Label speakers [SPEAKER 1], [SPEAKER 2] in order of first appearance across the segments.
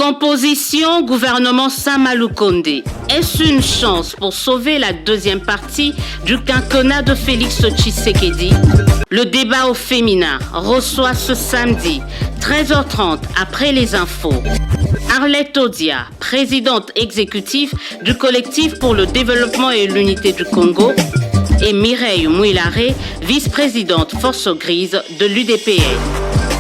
[SPEAKER 1] Composition gouvernement Samalou Condé. Est-ce une chance pour sauver la deuxième partie du quinquennat de Félix Tshisekedi? Le débat au féminin reçoit ce samedi, 13h30 après les infos, Arlette Odia, présidente exécutive du collectif pour le développement et l'unité du Congo, et Mireille Mouilare, vice-présidente Force Grise de l'UDPS.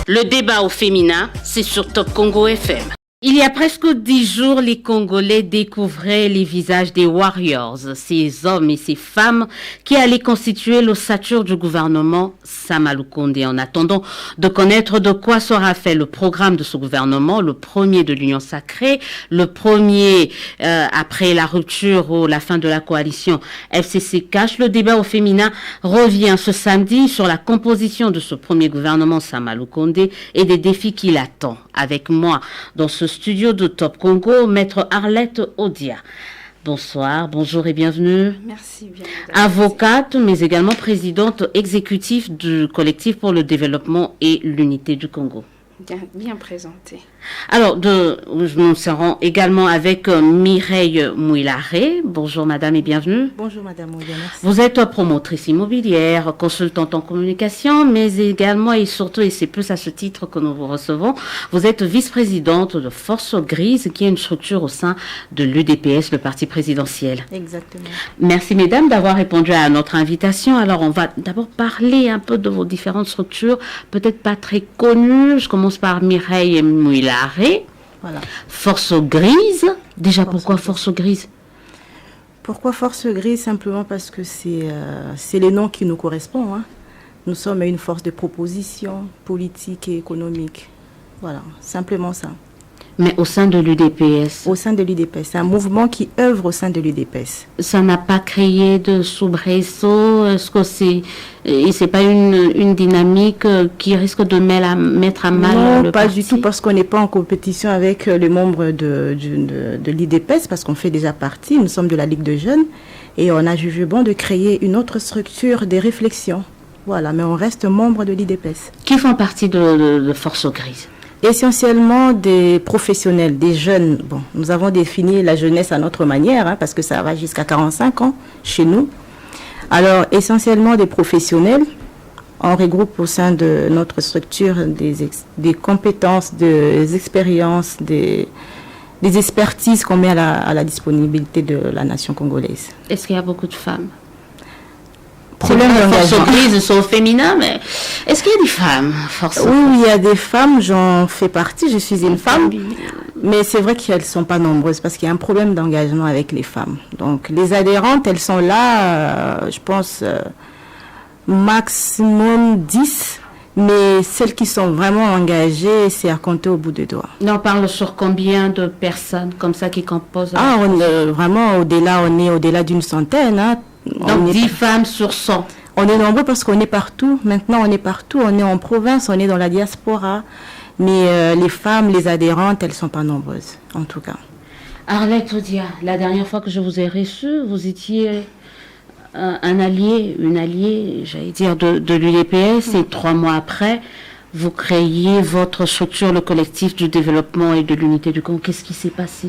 [SPEAKER 1] Le débat au féminin, c'est sur Top Congo FM. Il y a presque 10 jours, les Congolais découvraient les visages des Warriors, ces hommes et ces femmes qui allaient constituer l'ossature du gouvernement Samalou Condé. En attendant de connaître de quoi sera fait le programme de ce gouvernement, le premier de l'Union sacrée, le premier après la rupture ou la fin de la coalition FCC-CACH, le débat au féminin revient ce samedi sur la composition de ce premier gouvernement Samalou Condé et des défis qui l'attendent. Avec moi dans ce studio de Top Congo, maître Arlette Odia. Bonsoir, bonjour et bienvenue.
[SPEAKER 2] Merci bien.
[SPEAKER 1] Avocate, mais également présidente exécutive du collectif pour le développement et l'unité du Congo.
[SPEAKER 2] Bien présenté.
[SPEAKER 1] Alors, nous serons également avec Mireille Mouilare. Bonjour madame et bienvenue.
[SPEAKER 2] Bonjour madame Mouilare, merci.
[SPEAKER 1] Vous êtes promotrice immobilière, consultante en communication, mais également et surtout, et c'est plus à ce titre que nous vous recevons, vous êtes vice-présidente de Force Grise, qui est une structure au sein de l'UDPS, le parti présidentiel.
[SPEAKER 2] Exactement.
[SPEAKER 1] Merci mesdames d'avoir répondu à notre invitation. Alors, on va d'abord parler un peu de vos différentes structures, peut-être pas très connues. Je commence par Mireille Mouilare.
[SPEAKER 2] Voilà.
[SPEAKER 1] Force Grise. Déjà, pourquoi Force Grise?
[SPEAKER 2] Pourquoi Force Grise? Simplement parce que c'est les noms qui nous correspondent. Hein. Nous sommes une force de proposition politique et économique. Voilà, simplement ça.
[SPEAKER 1] Mais au sein de l'UDPS?
[SPEAKER 2] Au sein de l'UDPS. C'est un mouvement qui œuvre au sein de l'UDPS.
[SPEAKER 1] Ça n'a pas créé de soubresaut? Est-ce que c'est pas une dynamique qui risque de mettre à mal
[SPEAKER 2] non,
[SPEAKER 1] le
[SPEAKER 2] pas
[SPEAKER 1] parti?
[SPEAKER 2] du tout, parce qu'on n'est pas en compétition avec les membres de l'UDPS, parce qu'on fait déjà partie. Nous sommes de la Ligue de jeunes et on a jugé bon de créer une autre structure de réflexion. Voilà, mais on reste membre de l'UDPS.
[SPEAKER 1] Qui font partie de Force Grise?
[SPEAKER 2] Essentiellement des professionnels, des jeunes. Bon, nous avons défini la jeunesse à notre manière, hein, parce que ça va jusqu'à 45 ans chez nous. Alors, essentiellement des professionnels. On regroupe au sein de notre structure des compétences, des expériences, des expertises qu'on met à la disponibilité de la nation congolaise.
[SPEAKER 1] Est-ce qu'il y a beaucoup de femmes?
[SPEAKER 2] Problème
[SPEAKER 1] Force Grise sont féminins, mais est-ce qu'il y a des femmes?
[SPEAKER 2] Oui, il y a des femmes, j'en fais partie, je suis une femme, mais c'est vrai qu'elles ne sont pas nombreuses parce qu'il y a un problème d'engagement avec les femmes. Donc les adhérentes, elles sont là, je pense, maximum 10, mais celles qui sont vraiment engagées, c'est à compter au bout des doigts.
[SPEAKER 1] On parle sur combien de personnes comme ça qui composent?
[SPEAKER 2] Vraiment, on est au-delà d'une centaine, hein.
[SPEAKER 1] Donc 10 femmes sur 100.
[SPEAKER 2] On est nombreux parce qu'on est partout. Maintenant, on est partout. On est en province, on est dans la diaspora. Mais les femmes, les adhérentes, elles ne sont pas nombreuses, en tout cas.
[SPEAKER 1] Arlette Odia, la dernière fois que je vous ai reçu, vous étiez un allié, une alliée, j'allais dire, de l'UDPS. Et 3 mois après, vous créiez votre structure, le collectif du développement et de l'unité du Congo. Qu'est-ce qui s'est passé?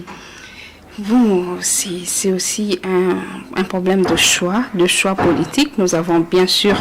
[SPEAKER 3] Bon, c'est aussi un problème de choix politique. Nous avons bien sûr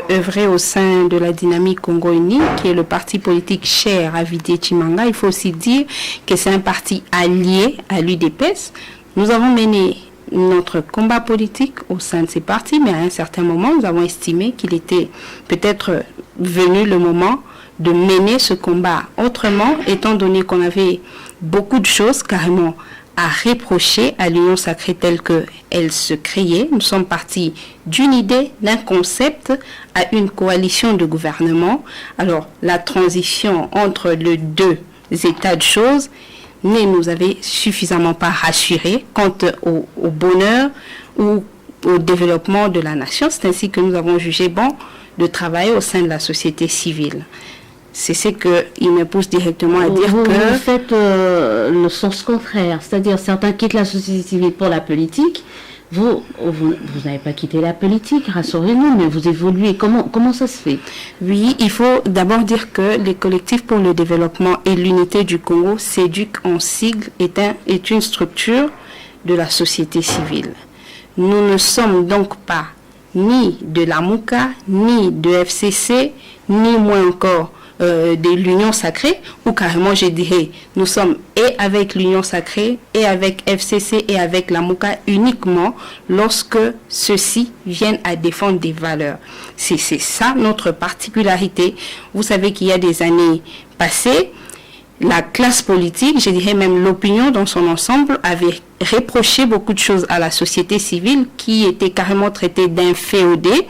[SPEAKER 3] œuvré au sein de la dynamique Congo Uni, qui est le parti politique cher à Vidi Chimanga. Il faut aussi dire que c'est un parti allié à l'UDPS. Nous avons mené notre combat politique au sein de ces partis, mais à un certain moment, nous avons estimé qu'il était peut-être venu le moment de mener ce combat autrement, étant donné qu'on avait beaucoup de choses carrément à reprocher à l'Union sacrée telle qu'elle se créait. Nous sommes partis d'une idée, d'un concept à une coalition de gouvernement. Alors, la transition entre les deux états de choses ne nous avait suffisamment pas rassurés quant au bonheur ou au développement de la nation. C'est ainsi que nous avons jugé bon de travailler au sein de la société civile. C'est ce qu'il me pousse directement à dire que...
[SPEAKER 1] Vous faites le sens contraire, c'est-à-dire certains quittent la société civile pour la politique, Vous n'avez pas quitté la politique, rassurez-nous, mais vous évoluez. Comment ça se fait?
[SPEAKER 3] Oui, il faut d'abord dire que les collectifs pour le développement et l'unité du Congo, CEDUC en sigle, est une structure de la société civile. Nous ne sommes donc pas ni de la MOUCA, ni de FCC, ni moins encore de l'Union Sacrée, ou carrément je dirais, nous sommes et avec l'Union Sacrée, et avec FCC, et avec la MOUCA uniquement lorsque ceux-ci viennent à défendre des valeurs. C'est ça notre particularité. Vous savez qu'il y a des années passées, la classe politique, je dirais même l'opinion dans son ensemble, avait reproché beaucoup de choses à la société civile qui était carrément traitée d'inféodée.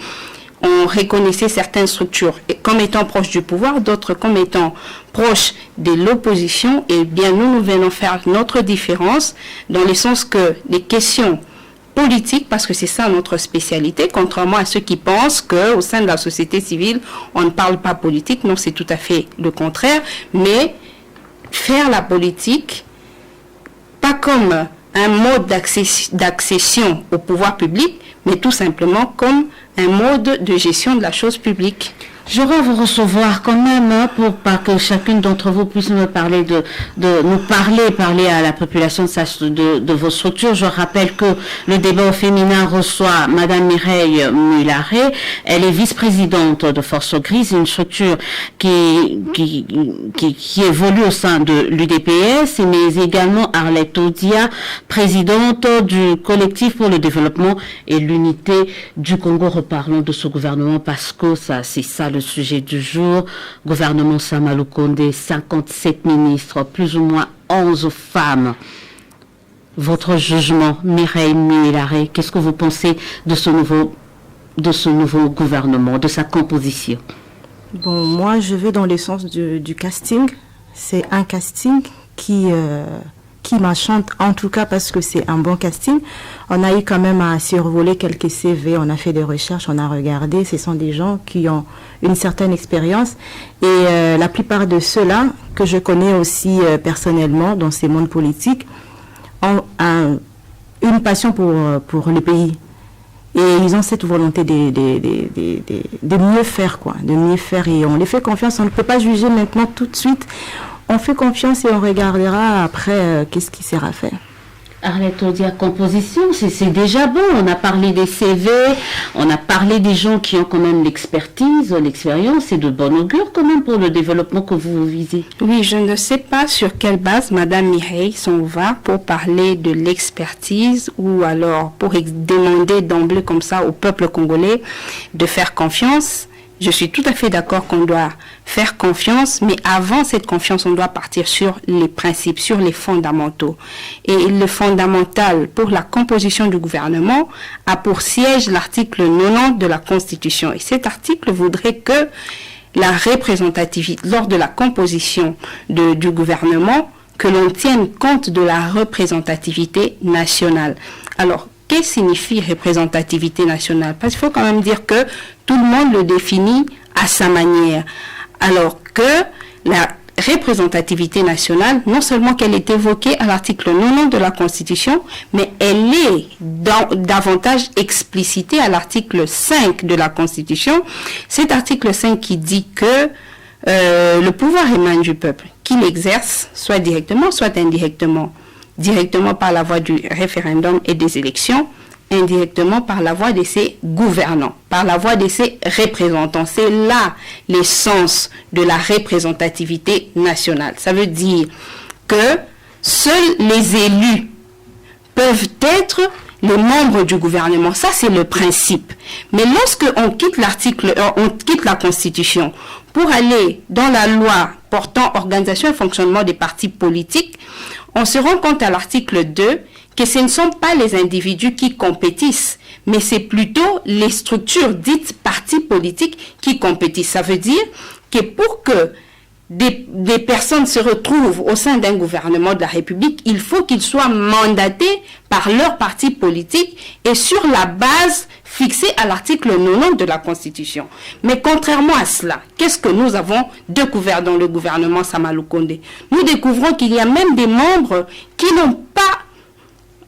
[SPEAKER 3] On reconnaissait certaines structures comme étant proches du pouvoir, d'autres comme étant proches de l'opposition. Et bien, nous venons faire notre différence dans le sens que les questions politiques, parce que c'est ça notre spécialité, contrairement à ceux qui pensent qu'au sein de la société civile, on ne parle pas politique. Non, c'est tout à fait le contraire. Mais faire la politique, pas comme un mode d'accession au pouvoir public, mais tout simplement comme un mode de gestion de la chose publique.
[SPEAKER 1] J'aurais à vous recevoir quand même pour pas que chacune d'entre vous puisse me parler parler à la population de vos structures. Je rappelle que le débat au féminin reçoit Madame Mireille Mularé. Elle est vice-présidente de Force Grise, une structure qui évolue au sein de l'UDPS, mais également Arlette Odia, présidente du collectif pour le développement et l'unité du Congo. Reparlons de ce gouvernement parce que c'est ça le sujet du jour. Gouvernement Sama Lukonde, 57 ministres, plus ou moins 11 femmes. Votre jugement, Mireille Mularé, qu'est-ce que vous pensez de ce nouveau gouvernement, de sa composition?
[SPEAKER 2] Bon, moi, je vais dans le sens du casting. C'est un casting qui m'enchante, en tout cas parce que c'est un bon casting. On a eu quand même à survoler quelques CV, on a fait des recherches, on a regardé. Ce sont des gens qui ont une certaine expérience. Et la plupart de ceux-là, que je connais aussi personnellement dans ces mondes politiques, ont une passion pour le pays. Et ils ont cette volonté de mieux faire, quoi, de mieux faire. Et on les fait confiance, on ne peut pas juger maintenant tout de suite. On fait confiance et on regardera après qu'est-ce qui sera fait.
[SPEAKER 1] Arlette Odia, composition, c'est déjà bon. On a parlé des CV, on a parlé des gens qui ont quand même l'expertise, l'expérience. C'est de bon augure quand même pour le développement que vous visez.
[SPEAKER 3] Oui, je ne sais pas sur quelle base Madame Mireille s'en va pour parler de l'expertise ou alors pour demander d'emblée comme ça au peuple congolais de faire confiance. Je suis tout à fait d'accord qu'on doit faire confiance, mais avant cette confiance, on doit partir sur les principes, sur les fondamentaux. Et le fondamental pour la composition du gouvernement a pour siège l'article 90 de la Constitution. Et cet article voudrait que la représentativité, lors de la composition du gouvernement, que l'on tienne compte de la représentativité nationale. Alors, qu'est-ce que signifie représentativité nationale? Parce qu'il faut quand même dire que tout le monde le définit à sa manière. Alors que la représentativité nationale, non seulement qu'elle est évoquée à l'article 90 de la Constitution, mais elle est davantage explicitée à l'article 5 de la Constitution. Cet article 5 qui dit que le pouvoir émane du peuple, qu'il exerce soit directement, soit indirectement. Directement par la voie du référendum et des élections, indirectement par la voie de ses gouvernants, par la voie de ses représentants. C'est là l'essence de la représentativité nationale. Ça veut dire que seuls les élus peuvent être les membres du gouvernement. Ça, c'est le principe. Mais lorsque on quitte on quitte la Constitution pour aller dans la loi portant organisation et fonctionnement des partis politiques, on se rend compte à l'article 2 que ce ne sont pas les individus qui compétissent, mais c'est plutôt les structures dites partis politiques qui compétissent. Ça veut dire que pour que des personnes se retrouvent au sein d'un gouvernement de la République, il faut qu'ils soient mandatés par leur parti politique et sur la base fixée à l'article 90 de la Constitution. Mais contrairement à cela, qu'est-ce que nous avons découvert dans le gouvernement Sama Lukonde? Nous découvrons qu'il y a même des membres qui n'ont pas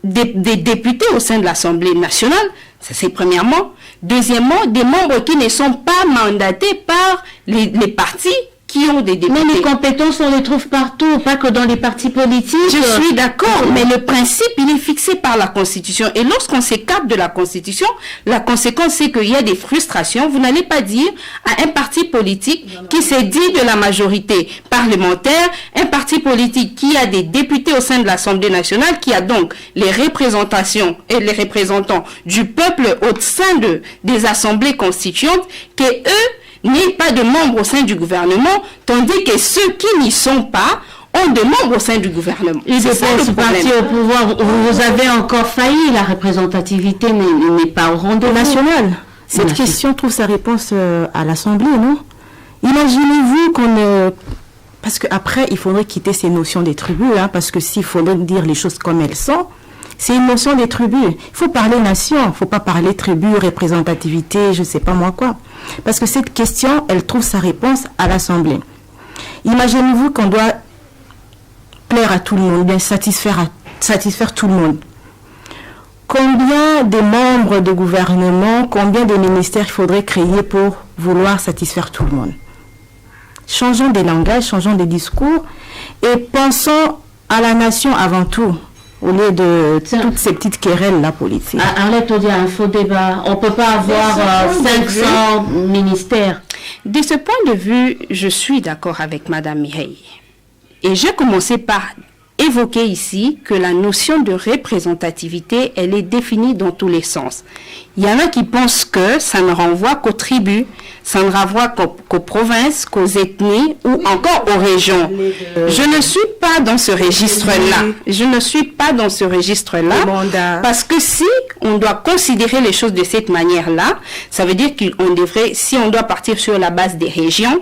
[SPEAKER 3] des députés au sein de l'Assemblée nationale, ça c'est premièrement. Deuxièmement, des membres qui ne sont pas mandatés par les partis qui ont des députés.
[SPEAKER 1] Mais les compétences, on les trouve partout, pas que dans les partis politiques.
[SPEAKER 3] Je suis d'accord, mais le principe, il est fixé par la Constitution. Et lorsqu'on s'écarte de la Constitution, la conséquence, c'est qu'il y a des frustrations. Vous n'allez pas dire à un parti politique qui s'est dit de la majorité parlementaire, un parti politique qui a des députés au sein de l'Assemblée nationale, qui a donc les représentations et les représentants du peuple au sein des assemblées constituantes, que eux n'aient pas de membres au sein du gouvernement, tandis que ceux qui n'y sont pas ont des membres au sein du gouvernement.
[SPEAKER 1] Et c'est ça le parti au pouvoir. Vous avez encore failli. La représentativité n'est pas au rendez-vous
[SPEAKER 2] national. Cette question trouve sa réponse à l'Assemblée, non? Imaginez-vous qu'on... Parce qu'après, il faudrait quitter ces notions des tribus, hein, parce que s'il faudrait dire les choses comme elles sont, c'est une notion des tribus. Il faut parler nation, il ne faut pas parler tribu, représentativité, je ne sais pas moi quoi. Parce que cette question, elle trouve sa réponse à l'Assemblée. Imaginez-vous qu'on doit plaire à tout le monde, bien satisfaire tout le monde. Combien de membres de gouvernement, combien de ministères il faudrait créer pour vouloir satisfaire tout le monde? Changeons des langages, changeons des discours et pensons à la nation avant tout, au lieu de toutes ces petites querelles politiques.
[SPEAKER 1] Arlette, on dit un faux débat. On ne peut pas avoir 500 ministères.
[SPEAKER 3] De ce point de vue, je suis d'accord avec Madame Mireille. Et j'ai commencé par évoquer ici que la notion de représentativité, elle est définie dans tous les sens. Il y en a qui pensent que ça ne renvoie qu'aux tribus, ça ne renvoie qu'aux provinces, qu'aux ethnies ou encore aux régions. Je ne suis pas dans ce registre-là. Je ne suis pas dans ce registre-là parce que si on doit considérer les choses de cette manière-là, ça veut dire qu'on devrait, si on doit partir sur la base des régions,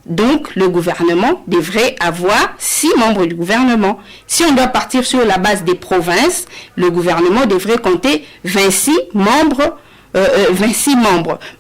[SPEAKER 3] donc, le gouvernement devrait avoir 6 membres du gouvernement. Si on doit partir sur la base des provinces, le gouvernement devrait compter 26 membres.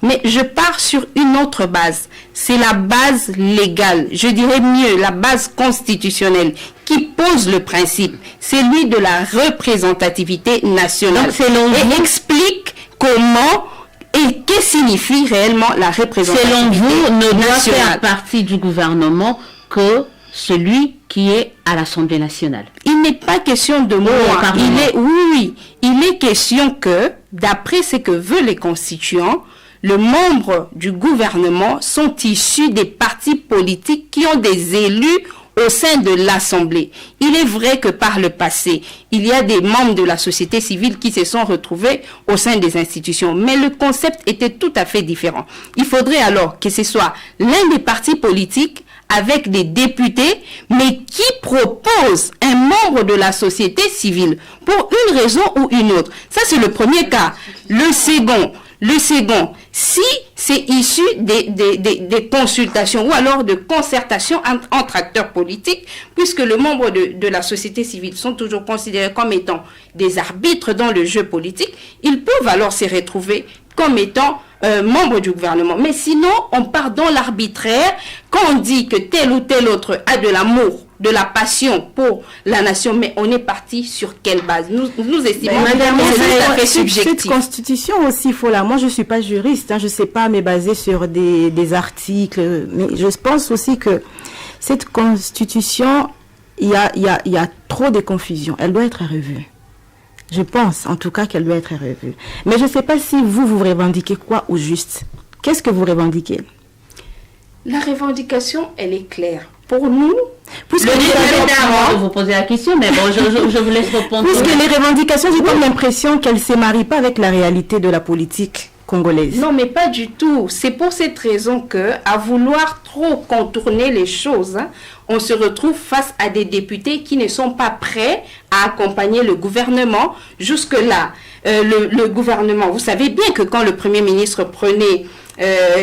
[SPEAKER 3] Mais je pars sur une autre base. C'est la base légale, je dirais mieux, la base constitutionnelle qui pose le principe. C'est lui de la représentativité nationale.
[SPEAKER 1] Donc,
[SPEAKER 3] et explique comment... Et que signifie réellement la représentativité
[SPEAKER 1] selon vous, ne doit
[SPEAKER 3] nationale?
[SPEAKER 1] faire partie du gouvernement que celui qui est à l'Assemblée nationale.
[SPEAKER 3] Il n'est pas question de moi. Il est question que, d'après ce que veulent les constituants, les membres du gouvernement sont issus des partis politiques qui ont des élus au sein de l'Assemblée. Il est vrai que par le passé, il y a des membres de la société civile qui se sont retrouvés au sein des institutions. Mais le concept était tout à fait différent. Il faudrait alors que ce soit l'un des partis politiques avec des députés, mais qui propose un membre de la société civile pour une raison ou une autre. Ça, c'est le premier cas. Le second, si c'est issu des consultations ou alors de concertations entre acteurs politiques, puisque les membres de la société civile sont toujours considérés comme étant des arbitres dans le jeu politique, ils peuvent alors se retrouver comme étant membres du gouvernement. Mais sinon, on part dans l'arbitraire. Quand on dit que tel ou tel autre a de l'amour, de la passion pour la nation, mais on est parti sur quelle base? Nous estimons que c'est tout à fait subjectif.
[SPEAKER 2] Cette constitution aussi, moi je ne suis pas juriste, hein, je ne sais pas me baser sur des articles, mais je pense aussi que cette constitution, il y a trop de confusion, elle doit être revue. Je pense en tout cas qu'elle doit être revue. Mais je ne sais pas si vous revendiquez quoi au juste. Qu'est-ce que vous revendiquez?
[SPEAKER 3] La revendication, elle est claire. Pour nous,
[SPEAKER 1] puisque avant de vous poser la question, mais bon, je vous laisse répondre.
[SPEAKER 2] Puisque les revendications, j'ai comme l'impression qu'elles ne se marient pas avec la réalité de la politique congolaise.
[SPEAKER 3] Non, mais pas du tout. C'est pour cette raison que, à vouloir trop contourner les choses, on se retrouve face à des députés qui ne sont pas prêts à accompagner le gouvernement. Jusque-là, le gouvernement, vous savez bien que quand le Premier ministre prenait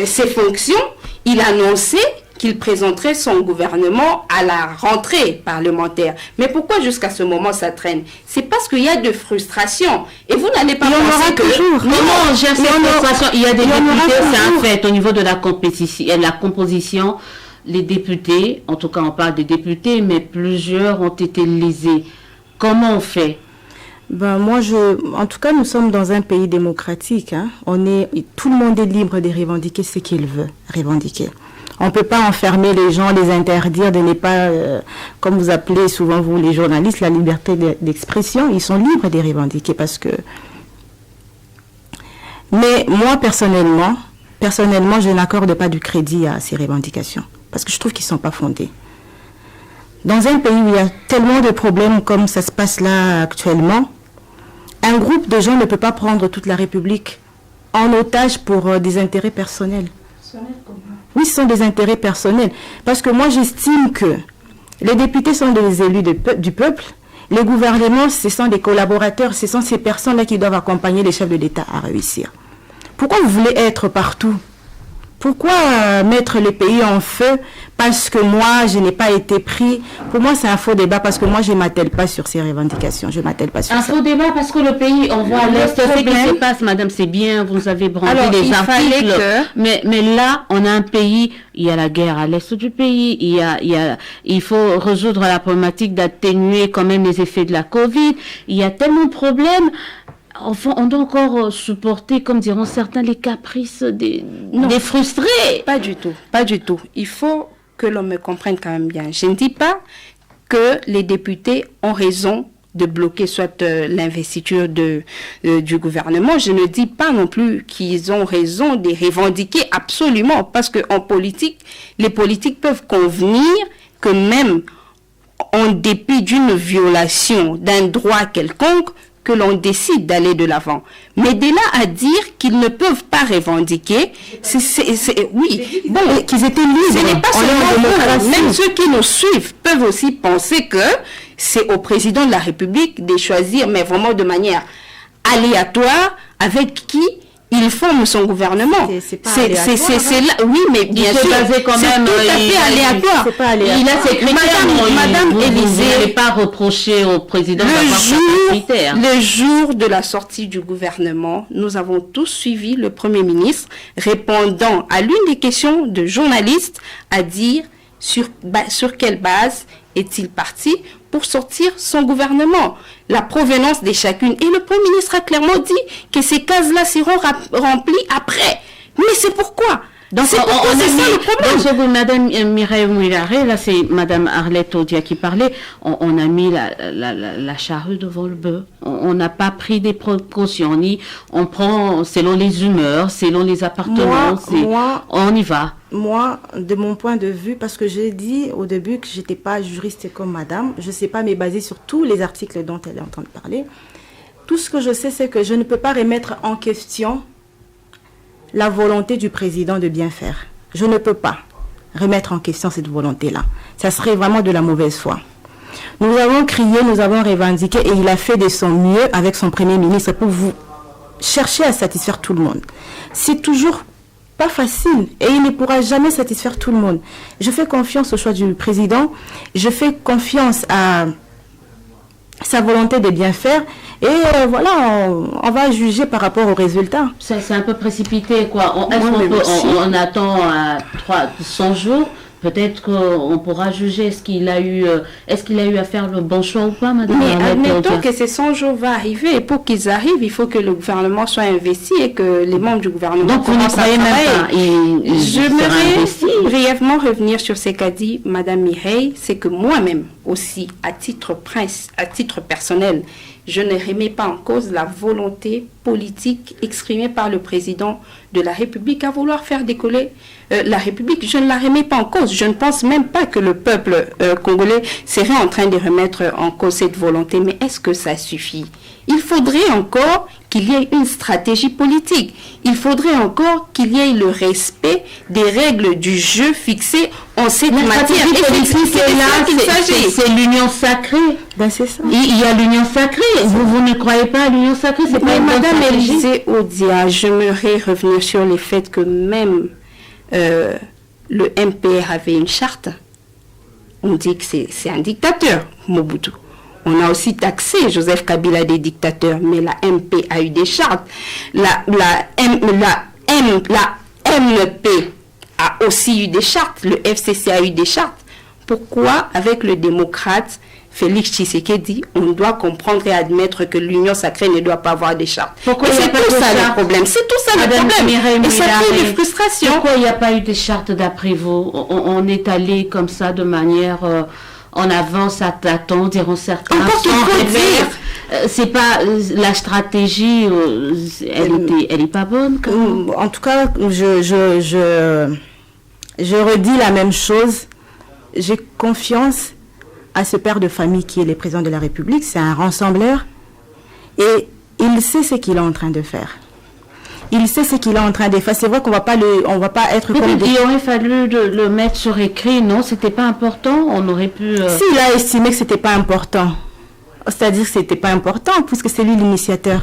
[SPEAKER 3] ses fonctions, il annonçait qu'il présenterait son gouvernement à la rentrée parlementaire. Mais pourquoi jusqu'à ce moment ça traîne? C'est parce qu'il y a de frustration. Et vous n'allez pas penser que...
[SPEAKER 1] Comment on gère cette frustration? Il y a des députés, c'est un fait, au niveau de la composition, les députés, en tout cas on parle des députés, mais plusieurs ont été lésés. Comment on fait?
[SPEAKER 2] Moi, en tout cas, nous sommes dans un pays démocratique. Hein. Tout le monde est libre de revendiquer ce qu'il veut revendiquer. On ne peut pas enfermer les gens, les interdire de ne pas, comme vous appelez souvent vous les journalistes, la liberté d'expression. Ils sont libres de revendiquer parce que... Mais moi, personnellement, je n'accorde pas du crédit à ces revendications parce que je trouve qu'ils ne sont pas fondés. Dans un pays où il y a tellement de problèmes comme ça se passe là actuellement, un groupe de gens ne peut pas prendre toute la République en otage pour des intérêts personnels. Oui, ce sont des intérêts personnels. Parce que moi, j'estime que les députés sont des élus du peuple. Les gouvernements, ce sont des collaborateurs. Ce sont ces personnes-là qui doivent accompagner les chefs de l'État à réussir. Pourquoi vous voulez être partout ? Pourquoi mettre le pays en feu parce que moi, je n'ai pas été pris? Pour moi, c'est un faux débat parce que moi, je ne m'attelle pas sur ces revendications. Je m'attelle pas sur ça.
[SPEAKER 1] Un faux débat parce que le pays, on voit à l'Est, ce qui se passe, madame, c'est bien, vous avez brandi les articles. Mais là, on a un pays, il y a la guerre à l'Est du pays, il faut résoudre la problématique d'atténuer quand même les effets de la Covid. Il y a tellement de problèmes. Enfin, on doit encore supporter, comme diront certains, les caprices des frustrés.
[SPEAKER 3] Pas du tout, pas du tout. Il faut que l'on me comprenne quand même bien. Je ne dis pas que les députés ont raison de bloquer soit l'investiture du gouvernement. Je ne dis pas non plus qu'ils ont raison de revendiquer absolument, parce qu'en politique, les politiques peuvent convenir que même en dépit d'une violation d'un droit quelconque, que l'on décide d'aller de l'avant. Mais de là à dire qu'ils ne peuvent pas revendiquer, oui, bon, qu'ils étaient libres. Ce n'est pas seulement eux. Même ceux qui nous suivent peuvent aussi penser que c'est au président de la République de choisir, mais vraiment de manière aléatoire, avec qui il forme son gouvernement. C'est là, oui, mais bien sûr, c'est tout à fait aléatoire.
[SPEAKER 1] Il a ses critères. Madame Élysée, vous n'allez pas reprocher au président d'avoir ses critères.
[SPEAKER 3] Le jour de la sortie du gouvernement, nous avons tous suivi le Premier ministre répondant à l'une des questions de journalistes à dire sur quelle base est-il parti pour sortir son gouvernement, la provenance de chacune. Et le Premier ministre a clairement dit que ces cases-là seront remplies après. Mais c'est pourquoi.
[SPEAKER 1] Donc, c'est ça le problème. Donc, Madame Mireille Mouillaré, là, c'est Madame Arlette Odia qui parlait. On a mis la charrue devant le bœuf. On n'a pas pris des précautions. On prend selon les humeurs, selon les appartements. On y va.
[SPEAKER 2] Moi, de mon point de vue, parce que j'ai dit au début que je n'étais pas juriste comme madame, je ne sais pas, mais basée sur tous les articles dont elle est en train de parler. Tout ce que je sais, c'est que je ne peux pas remettre en question la volonté du président de bien faire. Je ne peux pas remettre en question cette volonté-là. Ça serait vraiment de la mauvaise foi. Nous avons crié, nous avons revendiqué et il a fait de son mieux avec son Premier ministre pour vous chercher à satisfaire tout le monde. C'est toujours pas facile et il ne pourra jamais satisfaire tout le monde. Je fais confiance au choix du président, je fais confiance à sa volonté de bien faire et voilà, on va juger par rapport aux résultats.
[SPEAKER 1] C'est un peu précipité, quoi. On attend 100 jours. Peut-être qu'on pourra juger est-ce qu'il a eu à faire le bon choix ou pas, madame.
[SPEAKER 3] Mais admettons que ces 100 jours vont arriver et pour qu'ils arrivent, il faut que le gouvernement soit investi et que les membres du gouvernement commencent à travailler. J'aimerais brièvement revenir sur ce qu'a dit madame Mireille, c'est que moi-même aussi, à titre personnel, je ne remets pas en cause la volonté politique exprimée par le président de la République à vouloir faire décoller la République. Je ne la remets pas en cause. Je ne pense même pas que le peuple congolais serait en train de remettre en cause cette volonté. Mais est-ce que ça suffit? Il faudrait encore qu'il y ait une stratégie politique. Il faudrait encore qu'il y ait le respect des règles du jeu fixées en cette matière.
[SPEAKER 1] C'est l'union sacrée.
[SPEAKER 2] Ben c'est ça.
[SPEAKER 1] Il y a l'union sacrée. Vous ne croyez pas à l'union sacrée? C'est pas
[SPEAKER 3] Madame Élysée Odia, j'aimerais revenir sur le fait que même le MPR avait une charte. On dit que c'est un dictateur, Mobutu. On a aussi taxé Joseph Kabila des dictateurs, mais la MP a eu des chartes. La MP a aussi eu des chartes. Le FCC a eu des chartes. Pourquoi, avec le démocrate, Félix Tshisekedi, on doit comprendre et admettre que l'Union sacrée ne doit pas avoir de charte.
[SPEAKER 1] Pourquoi
[SPEAKER 3] c'est tout ça le problème. C'est tout ça le problème. Et ça crée des frustrations.
[SPEAKER 1] Pourquoi il n'y a pas eu de charte d'après vous? On est allé comme ça de manière en avance à tâtons, diront certains.
[SPEAKER 3] Encore qu'il faut dire.
[SPEAKER 1] C'est pas la stratégie, elle est pas bonne.
[SPEAKER 2] En tout cas, je redis la même chose. J'ai confiance à ce père de famille qui est le président de la République. C'est un rassembleur et il sait ce qu'il est en train de faire. Il sait ce qu'il est en train de faire. C'est vrai qu'on va pas être comme
[SPEAKER 1] des... Il aurait fallu le mettre sur écrit, non? C'était pas important. On aurait pu.
[SPEAKER 2] S'il a estimé que c'était pas important, c'est-à-dire que c'était pas important puisque c'est lui l'initiateur.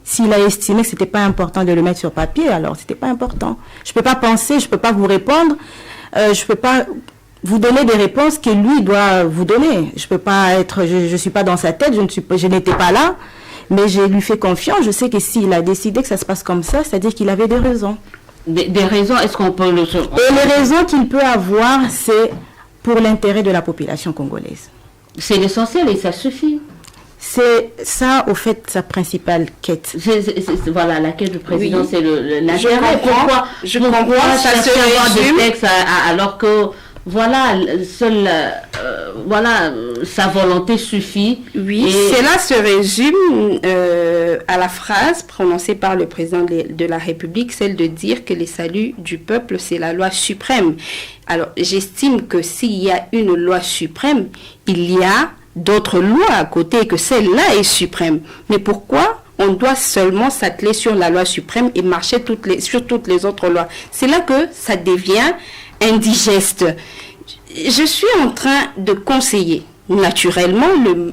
[SPEAKER 2] S'il a estimé que c'était pas important de le mettre sur papier, alors c'était pas important. Je peux pas penser, je peux pas vous répondre, je peux pas vous donner des réponses que lui doit vous donner. Je peux pas être, je suis pas dans sa tête, je n'étais pas là. Mais je lui fais confiance. Je sais que s'il a décidé que ça se passe comme ça, c'est-à-dire qu'il avait des raisons.
[SPEAKER 1] Des raisons, est-ce qu'on peut le...
[SPEAKER 2] Et les raisons qu'il peut avoir, c'est pour l'intérêt de la population congolaise.
[SPEAKER 1] C'est l'essentiel et ça suffit.
[SPEAKER 2] C'est ça, au fait, sa principale quête.
[SPEAKER 1] Voilà, la quête du président,
[SPEAKER 2] oui.
[SPEAKER 1] C'est l'intérêt. Pourquoi ça se résume des textes alors que... Voilà, sa volonté suffit.
[SPEAKER 3] Oui, cela se résume à la phrase prononcée par le président de la République, celle de dire que les saluts du peuple, c'est la loi suprême. Alors, j'estime que s'il y a une loi suprême, il y a d'autres lois à côté et que celle-là est suprême. Mais pourquoi on doit seulement s'atteler sur la loi suprême et marcher sur toutes les autres lois? C'est là que ça devient indigeste. Je suis en train de conseiller naturellement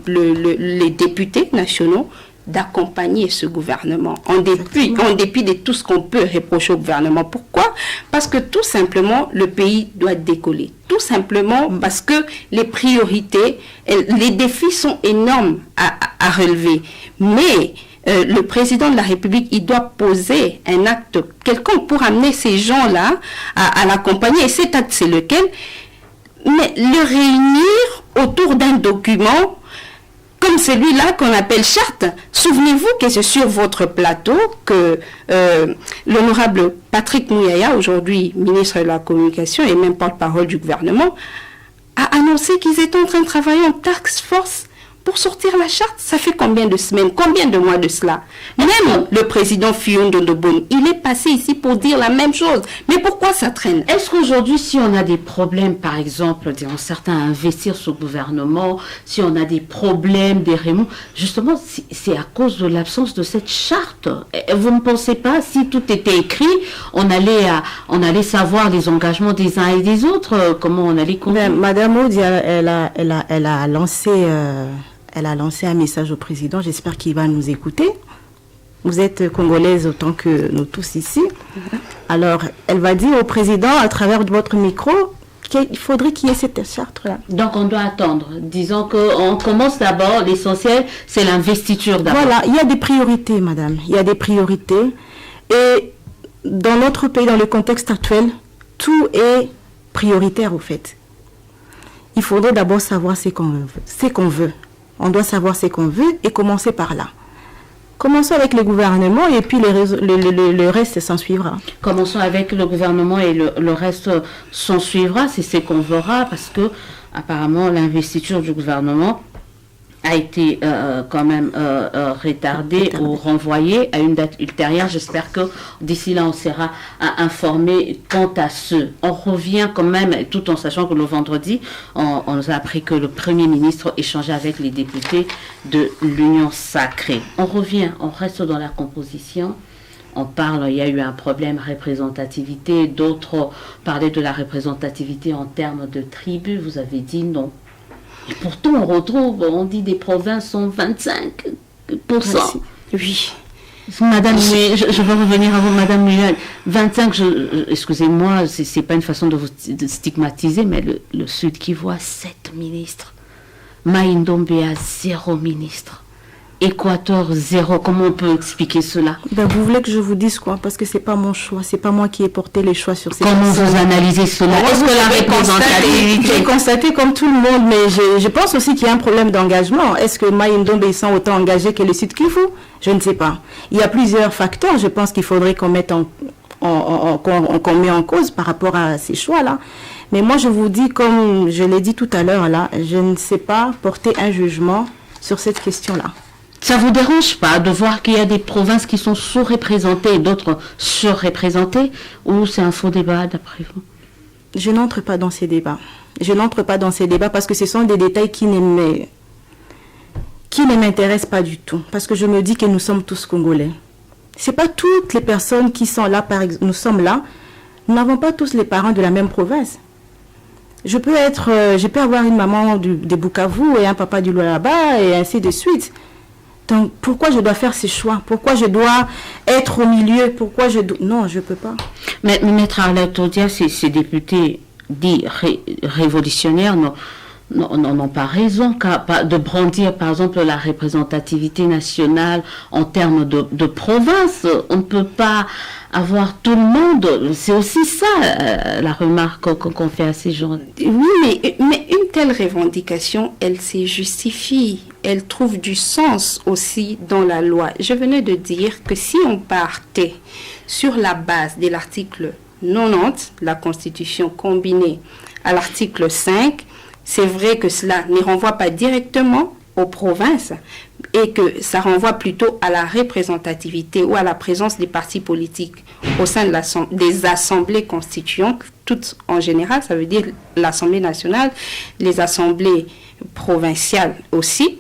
[SPEAKER 3] les députés nationaux d'accompagner ce gouvernement en dépit de tout ce qu'on peut reprocher au gouvernement. Pourquoi? Parce que tout simplement le pays doit décoller. Tout simplement parce que les priorités, les défis sont énormes à relever. Mais le président de la République, il doit poser un acte quelconque pour amener ces gens-là à l'accompagner. Et cet acte, c'est lequel? Mais le réunir autour d'un document comme celui-là qu'on appelle charte. Souvenez-vous que c'est sur votre plateau que l'honorable Patrick Muyaya, aujourd'hui ministre de la Communication et même porte-parole du gouvernement, a annoncé qu'ils étaient en train de travailler en task force pour sortir la charte. Ça fait combien de semaines, combien de mois de cela? Même le président Fillon Ndondobon, il est passé ici pour dire la même chose. Mais pourquoi ça traîne?
[SPEAKER 1] Est-ce qu'aujourd'hui, si on a des problèmes, par exemple, diront certains, à investir sur le gouvernement, si on a des problèmes, des remous, justement, c'est à cause de l'absence de cette charte. Vous ne pensez pas, si tout était écrit, on allait savoir les engagements des uns et des autres, comment on allait continuer?
[SPEAKER 2] Madame Audi, elle a lancé un message au président. J'espère qu'il va nous écouter. Vous êtes congolaise autant que nous tous ici. Alors, elle va dire au président, à travers votre micro, qu'il faudrait qu'il y ait cette charte-là.
[SPEAKER 1] Donc, on doit attendre. Disons qu'on commence d'abord. L'essentiel, c'est l'investiture d'abord.
[SPEAKER 2] Voilà, il y a des priorités, madame. Il y a des priorités. Et dans notre pays, dans le contexte actuel, tout est prioritaire, au fait. Il faudrait d'abord savoir ce qu'on veut. On doit savoir ce qu'on veut et commencer par là. Commençons avec le gouvernement et puis le reste s'en suivra.
[SPEAKER 1] Commençons avec le gouvernement et le reste s'en suivra. C'est ce qu'on verra parce que apparemment l'investiture du gouvernement a été quand même retardée ou renvoyée à une date ultérieure. J'espère que d'ici là, on sera informé quant à ce. On revient quand même, tout en sachant que le vendredi, on nous a appris que le Premier ministre échangeait avec les députés de l'Union sacrée. On revient, on reste dans la composition. On parle, il y a eu un problème représentativité. D'autres parlaient de la représentativité en termes de tribus. Vous avez dit non. Et pourtant, on dit des provinces sont 25%.
[SPEAKER 2] Oui.
[SPEAKER 1] Madame, je veux revenir à vous, Madame Muel. 25, excusez-moi, c'est pas une façon de vous stigmatiser, mais le Sud Kivu a 7 ministres. Maïndombe a 0 ministre. Équateur 0. Comment on peut expliquer cela?
[SPEAKER 2] Ben, vous voulez que je vous dise quoi? Parce que c'est pas mon choix, c'est pas moi qui ai porté les choix sur ces
[SPEAKER 1] Comment
[SPEAKER 2] personnes.
[SPEAKER 1] vous analysez cela? Est-ce que la représentativité...
[SPEAKER 2] J'ai constaté comme tout le monde, mais je pense aussi qu'il y a un problème d'engagement. Est-ce que Mai Ndombe ils sont autant engagés que le Sud Kivu? Je ne sais pas. Il y a plusieurs facteurs, je pense qu'il faudrait qu'on mette qu'on met en cause par rapport à ces choix-là. Mais moi, je vous dis, comme je l'ai dit tout à l'heure, là, je ne sais pas porter un jugement sur cette question-là.
[SPEAKER 1] Ça vous dérange pas de voir qu'il y a des provinces qui sont sous-représentées et d'autres surreprésentées, ou c'est un faux débat d'après vous?
[SPEAKER 2] Je n'entre pas dans ces débats. Je n'entre pas dans ces débats parce que ce sont des détails qui ne m'intéressent pas du tout. Parce que je me dis que nous sommes tous Congolais. C'est pas toutes les personnes qui sont là, par exemple, nous sommes là, nous n'avons pas tous les parents de la même province. Je peux avoir une maman de Bukavu et un papa du Lualaba et ainsi de suite. Donc, pourquoi je dois faire ces choix? Pourquoi je dois être au milieu? Non, je ne peux pas.
[SPEAKER 1] Mais Maître Arlette Odia, ces députés dits révolutionnaires n'ont pas raison de brandir, par exemple, la représentativité nationale en termes de province. On ne peut pas avoir tout le monde. C'est aussi ça, la remarque qu'on fait à ces gens.
[SPEAKER 3] Oui, mais une telle revendication, elle se justifie. Elle trouve du sens aussi dans la loi. Je venais de dire que si on partait sur la base de l'article 90, la Constitution combinée à l'article 5, c'est vrai que cela ne renvoie pas directement aux provinces et que ça renvoie plutôt à la représentativité ou à la présence des partis politiques au sein des assemblées constituantes, toutes en général, ça veut dire l'Assemblée nationale, les assemblées provinciales aussi.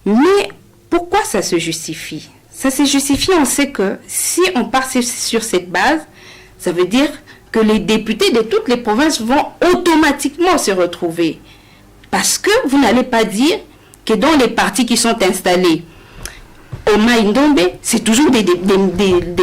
[SPEAKER 3] Mais pourquoi ça se justifie? Ça se justifie, on sait que si on part sur cette base, ça veut dire que les députés de toutes les provinces vont automatiquement se retrouver. Parce que vous n'allez pas dire que dans les partis qui sont installés au Mai Ndombe, c'est toujours des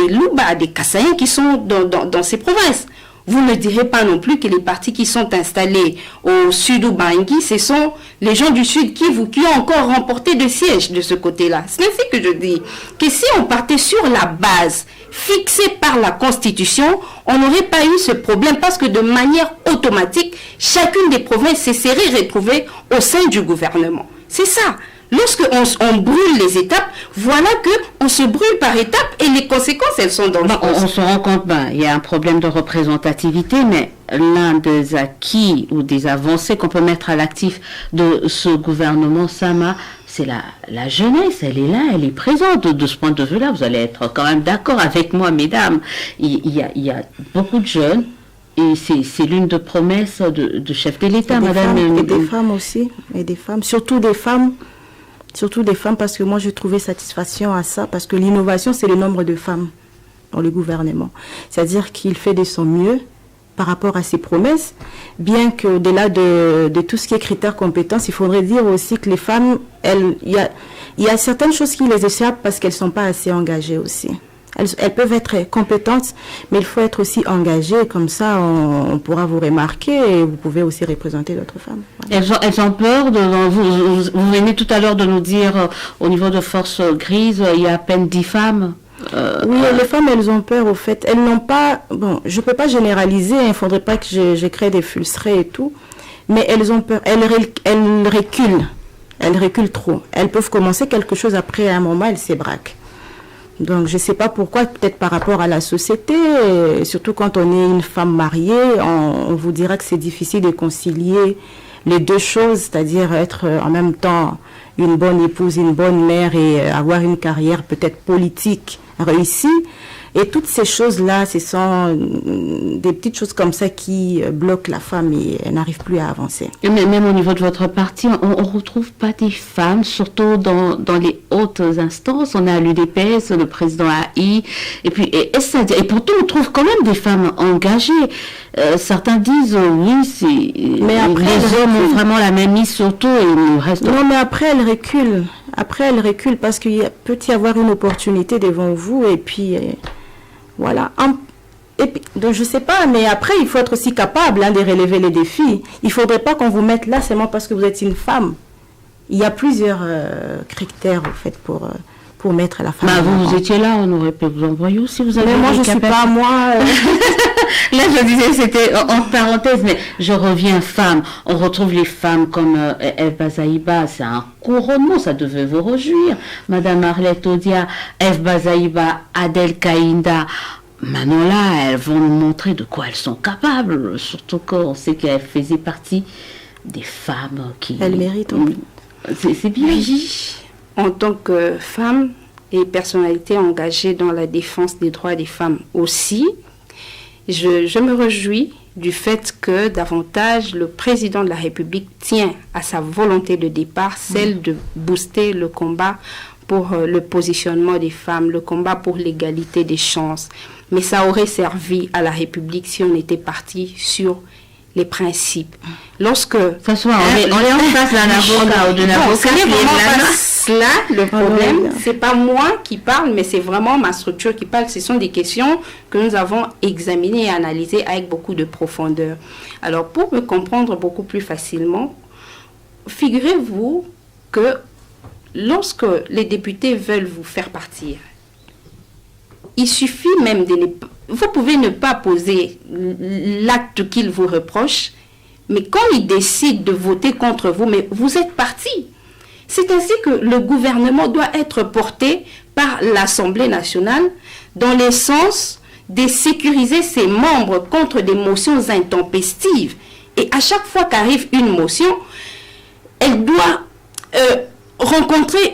[SPEAKER 3] Luba, des Kassaïens qui sont dans ces provinces. Vous ne direz pas non plus que les partis qui sont installés au sud Ubangi, ce sont les gens du sud Kivu qui ont encore remporté des sièges de ce côté-là. C'est ainsi que je dis que si on partait sur la base fixée par la Constitution, on n'aurait pas eu ce problème parce que de manière automatique, chacune des provinces se serait retrouvée au sein du gouvernement. C'est ça. Lorsqu'on brûle les étapes, voilà qu'on se brûle par étapes et les conséquences, elles sont dangereuses.
[SPEAKER 1] On se rend compte, il y a un problème de représentativité, mais l'un des acquis ou des avancées qu'on peut mettre à l'actif de ce gouvernement Sama, c'est la jeunesse. Elle est là, elle est présente. De ce point de vue-là, vous allez être quand même d'accord avec moi, mesdames. Il y a beaucoup de jeunes. Et c'est l'une des promesses de chef de l'État, madame.
[SPEAKER 2] Et des femmes aussi, et des femmes, surtout des femmes, parce que moi je trouvais satisfaction à ça, parce que l'innovation c'est le nombre de femmes dans le gouvernement. C'est-à-dire qu'il fait de son mieux par rapport à ses promesses, bien qu'au-delà de tout ce qui est critères compétences, il faudrait dire aussi que les femmes, il y a certaines choses qui les échappent parce qu'elles ne sont pas assez engagées aussi. Elles peuvent être compétentes, mais il faut être aussi engagé, comme ça on pourra vous remarquer et vous pouvez aussi représenter d'autres femmes. Voilà.
[SPEAKER 1] Elles ont peur vous venez tout à l'heure de nous dire au niveau de Force Grise, il y a à peine 10 femmes.
[SPEAKER 2] Oui, les femmes, elles ont peur au fait. Elles n'ont pas, bon, je ne peux pas généraliser, il ne faudrait pas que je crée des fulserays et tout, mais elles ont peur, elles reculent trop. Elles peuvent commencer quelque chose après un moment, elles s'ébraquent. Donc, je ne sais pas pourquoi, peut-être par rapport à la société, surtout quand on est une femme mariée, on vous dira que c'est difficile de concilier les deux choses, c'est-à-dire être en même temps une bonne épouse, une bonne mère et avoir une carrière peut-être politique réussie. Et toutes ces choses-là, ce sont des petites choses comme ça qui bloquent la femme et elle n'arrive plus à avancer.
[SPEAKER 1] Mais même au niveau de votre parti, on ne retrouve pas des femmes, surtout dans les hautes instances. On a l'UDPS, le président AI, et pourtant on trouve quand même des femmes engagées. Certains disent oui, mais après, les hommes ont vraiment la même mise surtout et le reste.
[SPEAKER 2] Non, mais après elles reculent. Après elles reculent parce qu'il peut y avoir une opportunité devant vous et puis voilà. Et puis, donc je sais pas, mais après il faut être aussi capable de relever les défis. Il faudrait pas qu'on vous mette là seulement parce que vous êtes une femme. Il y a plusieurs critères, en fait, pour mettre la femme.
[SPEAKER 1] Vous étiez là, on aurait pu vous envoyer aussi. Vous avez
[SPEAKER 2] mais moi, je ne suis pas, moi...
[SPEAKER 1] Là, je disais, c'était en parenthèse, mais je reviens femme. On retrouve les femmes comme Eve Bazaïba, c'est un couronnement, ça devait vous réjouir. Madame Arlette Odia, Eve Bazaïba, Adel Kaïnda. Maintenant là, elles vont nous montrer de quoi elles sont capables, surtout qu'on sait qu'elles faisaient partie des femmes qui...
[SPEAKER 2] Elles méritent.
[SPEAKER 1] C'est bien.
[SPEAKER 3] Oui, en tant que femme et personnalité engagée dans la défense des droits des femmes aussi, je me réjouis du fait que davantage le président de la République tient à sa volonté de départ, celle de booster le combat pour le positionnement des femmes, le combat pour l'égalité des chances. Mais ça aurait servi à la République si on était parti sur les principes. Lorsque...
[SPEAKER 1] François, on est en face d'un avocat ou d'une avocate.
[SPEAKER 3] C'est vraiment pas cela le problème. C'est pas moi qui parle, mais c'est vraiment ma structure qui parle. Ce sont des questions que nous avons examinées et analysées avec beaucoup de profondeur. Alors, pour me comprendre beaucoup plus facilement, figurez-vous que lorsque les députés veulent vous faire partir, il suffit même de vous pouvez ne pas poser l'acte qu'ils vous reprochent, mais quand ils décident de voter contre vous, mais vous êtes parti. C'est ainsi que le gouvernement doit être porté par l'Assemblée nationale dans le sens de sécuriser ses membres contre des motions intempestives. Et à chaque fois qu'arrive une motion, elle doit rencontrer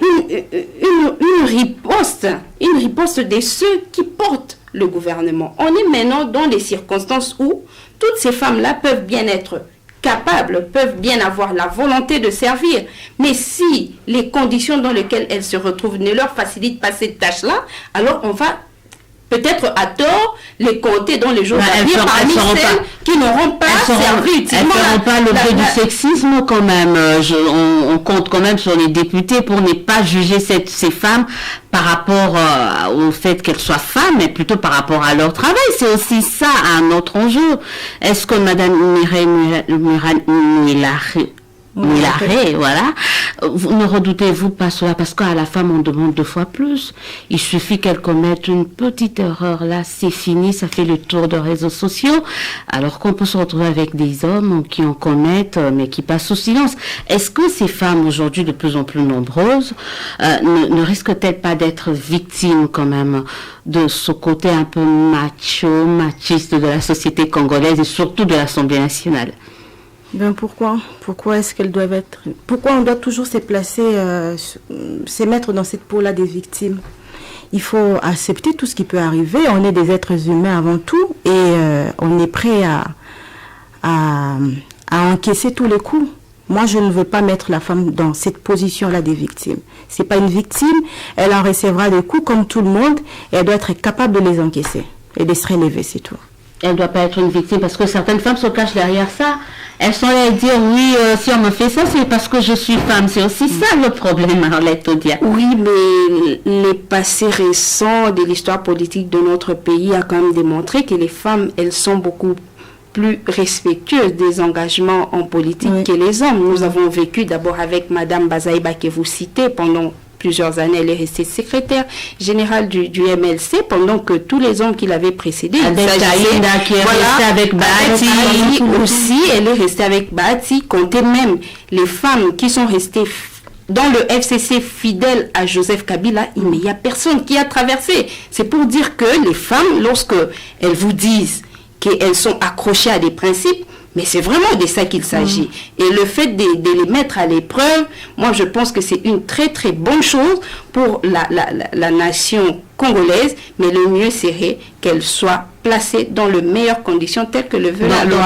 [SPEAKER 3] une riposte de ceux qui portent le gouvernement. On est maintenant dans des circonstances où toutes ces femmes-là peuvent bien être capables, peuvent bien avoir la volonté de servir. Mais si les conditions dans lesquelles elles se retrouvent ne leur facilitent pas cette tâche-là, alors on va peut-être à tort les compter dans les jours à venir parmi celles qui n'auront pas servi utilement.
[SPEAKER 1] Elles ne feront pas l'objet du sexisme quand même. On compte quand même sur les députés pour ne pas juger ces femmes par rapport au fait qu'elles soient femmes, mais plutôt par rapport à leur travail. C'est aussi ça un autre enjeu. Est-ce que Madame Moularé, voilà. Ne redoutez-vous pas cela, parce qu'à la femme, on demande 2 fois plus. Il suffit qu'elle commette une petite erreur, là, c'est fini, ça fait le tour des réseaux sociaux, alors qu'on peut se retrouver avec des hommes qui en commettent, mais qui passent sous silence. Est-ce que ces femmes, aujourd'hui de plus en plus nombreuses, ne risquent-elles pas d'être victimes, quand même, de ce côté un peu machiste de la société congolaise et surtout de l'Assemblée nationale?
[SPEAKER 2] Pourquoi est-ce qu'elles doivent être... Pourquoi on doit toujours se mettre dans cette peau-là des victimes? Il faut accepter tout ce qui peut arriver. On est des êtres humains avant tout et on est prêt à encaisser tous les coups. Moi, je ne veux pas mettre la femme dans cette position-là des victimes. C'est pas une victime, elle en recevra des coups comme tout le monde et elle doit être capable de les encaisser et de se relever, c'est tout.
[SPEAKER 1] Elle ne doit pas être une victime parce que certaines femmes se cachent derrière ça. Elles sont là à dire oui, si on me fait ça, c'est parce que je suis femme. C'est aussi ça le problème, Arlette Odia.
[SPEAKER 3] Oui, mais les passés récents de l'histoire politique de notre pays a quand même démontré que les femmes, elles sont beaucoup plus respectueuses des engagements en politique que les hommes. Nous avons vécu d'abord avec Madame Bazaïba que vous citez pendant plusieurs années, elle est restée secrétaire générale du MLC pendant que tous les hommes qui l'avaient précédée,
[SPEAKER 1] avec Kaïnda qui est restée avec Bahati
[SPEAKER 3] aussi, elle est restée avec Bahati, comptez même les femmes qui sont restées dans le FCC fidèles à Joseph Kabila, mais il n'y a personne qui a traversé. C'est pour dire que les femmes, lorsque elles vous disent qu'elles sont accrochées à des principes, mais c'est vraiment de ça qu'il s'agit. Et le fait de les mettre à l'épreuve, moi je pense que c'est une très très bonne chose pour la nation congolaise, mais le mieux serait qu'elle soit placée dans les meilleures conditions telles que le veut la loi.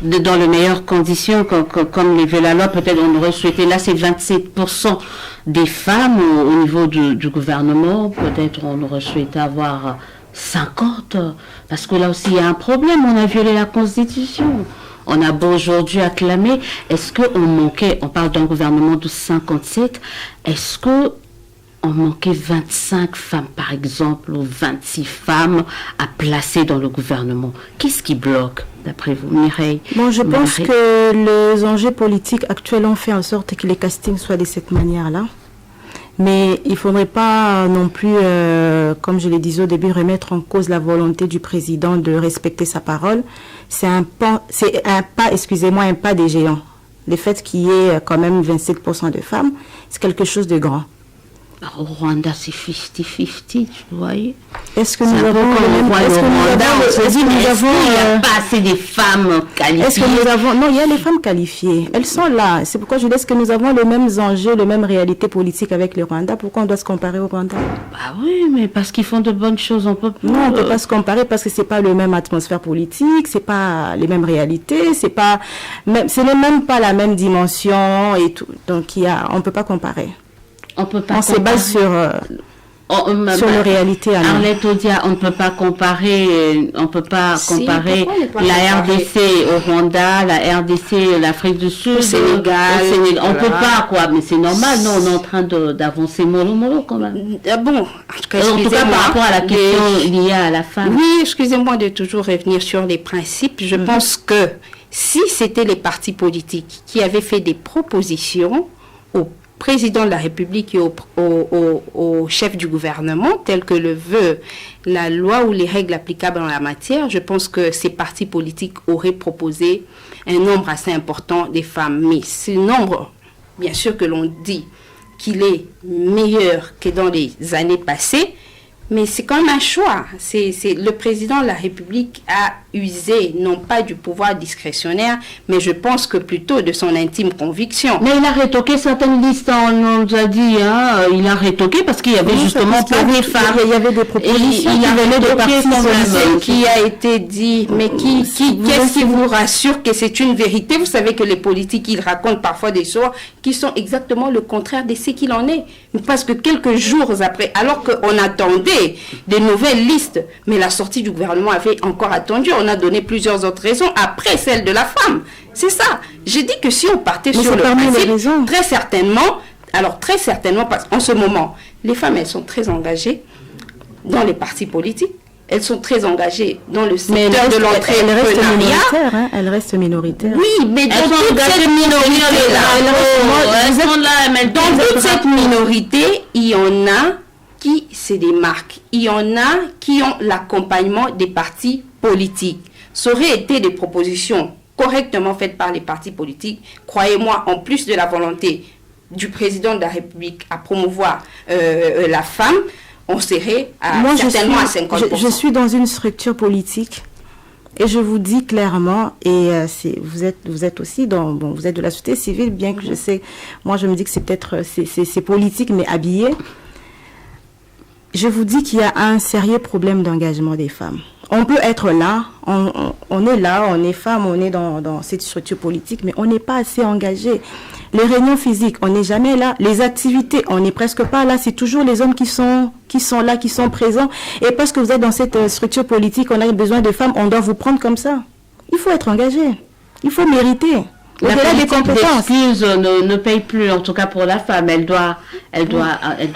[SPEAKER 1] Dans les meilleures conditions, comme le veut la loi, peut-être on aurait souhaité, là c'est 27% des femmes au niveau du gouvernement, peut-être on aurait souhaité avoir 50, parce que là aussi il y a un problème, on a violé la Constitution. On a beau aujourd'hui acclamer, est-ce qu'on manquait, on parle d'un gouvernement de 57, est-ce que on manquait 25 femmes, par exemple, ou 26 femmes à placer dans le gouvernement. Qu'est-ce qui bloque, d'après vous, Mireille?
[SPEAKER 2] Bon, je pense que les enjeux politiques actuels ont fait en sorte que les castings soient de cette manière-là. Mais il ne faudrait pas non plus, comme je l'ai dit au début, remettre en cause la volonté du président de respecter sa parole. C'est un pas des géants. Le fait qu'il y ait quand même 27% de femmes, c'est quelque chose de grand.
[SPEAKER 1] Au Rwanda, c'est 50-50, vous voyez.
[SPEAKER 2] Est-ce que nous avons il n'y
[SPEAKER 1] a pas assez de femmes qualifiées?
[SPEAKER 2] Est-ce que nous avons... Non, il y a les femmes qualifiées. Elles sont là. C'est pourquoi je dis, est-ce que nous avons les mêmes enjeux, les mêmes réalités politiques avec le Rwanda? Pourquoi on doit se comparer au Rwanda?
[SPEAKER 1] Bah oui, mais parce qu'ils font de bonnes choses, on peut pas...
[SPEAKER 2] Non, on ne peut pas se comparer parce que c'est pas le même atmosphère politique, c'est pas les mêmes réalités, ce n'est même pas la même dimension et tout. Donc, on peut pas comparer. On se base sur les réalités.
[SPEAKER 1] Arlette Odia, on ne peut pas comparer, la RDC au Rwanda, la RDC, l'Afrique du Sud,
[SPEAKER 3] au Sénégal.
[SPEAKER 1] On ne peut pas, quoi, mais c'est normal, non, on est en train d'avancer mollo quand même.
[SPEAKER 3] Bon,
[SPEAKER 1] en tout cas, par rapport à la question liée à la femme.
[SPEAKER 3] Oui, excusez-moi de toujours revenir sur les principes. Je pense que si c'était les partis politiques qui avaient fait des propositions au président de la République et au chef du gouvernement, tel que le veut la loi ou les règles applicables en la matière, je pense que ces partis politiques auraient proposé un nombre assez important des femmes. Mais ce nombre, bien sûr que l'on dit qu'il est meilleur que dans les années passées, mais c'est quand même un choix. Le président de la République a usé, non pas du pouvoir discrétionnaire, mais je pense que plutôt de son intime conviction.
[SPEAKER 1] Mais il a rétoqué certaines listes, on nous a dit, il a rétoqué parce qu'il y avait justement pas des femmes.
[SPEAKER 2] Il y avait des propositions
[SPEAKER 3] qui a été dit, mais qu'est-ce qui vous rassure que c'est une vérité? Vous savez que les politiques, ils racontent parfois des choses qui sont exactement le contraire de ce qu'il en est. Parce que quelques jours après, alors qu'on attendait des nouvelles listes, mais la sortie du gouvernement avait encore attendu. On a donné plusieurs autres raisons après celle de la femme. C'est ça. J'ai dit que si on partait sur le principe, très certainement, parce qu'en ce moment, les femmes, elles sont très engagées dans les partis politiques. Elles sont très engagées dans le secteur de l'entrepreneuriat.
[SPEAKER 2] Elles restent minoritaires.
[SPEAKER 3] Oui, mais dans toute cette minorité, il y en a qui se démarquent. Il y en a qui ont l'accompagnement des partis politiques. Ça aurait été des propositions correctement faites par les partis politiques. Croyez-moi, en plus de la volonté du président de la République à promouvoir la femme, on serait certainement à 50%.
[SPEAKER 2] Je suis dans une structure politique et je vous dis clairement, et vous êtes aussi vous êtes de la société civile, bien que je sais, moi je me dis que c'est peut-être c'est politique mais habillé. Je vous dis qu'il y a un sérieux problème d'engagement des femmes. On peut être là, on est là, on est femme, on est dans cette structure politique, mais on n'est pas assez engagé. Les réunions physiques, on n'est jamais là. Les activités, on n'est presque pas là. C'est toujours les hommes qui sont là, qui sont présents. Et parce que vous êtes dans cette structure politique, on a besoin de femmes, on doit vous prendre comme ça. Il faut être engagé. Il faut mériter.
[SPEAKER 1] La politique d'excuse ne paye plus, en tout cas pour la femme. Elle doit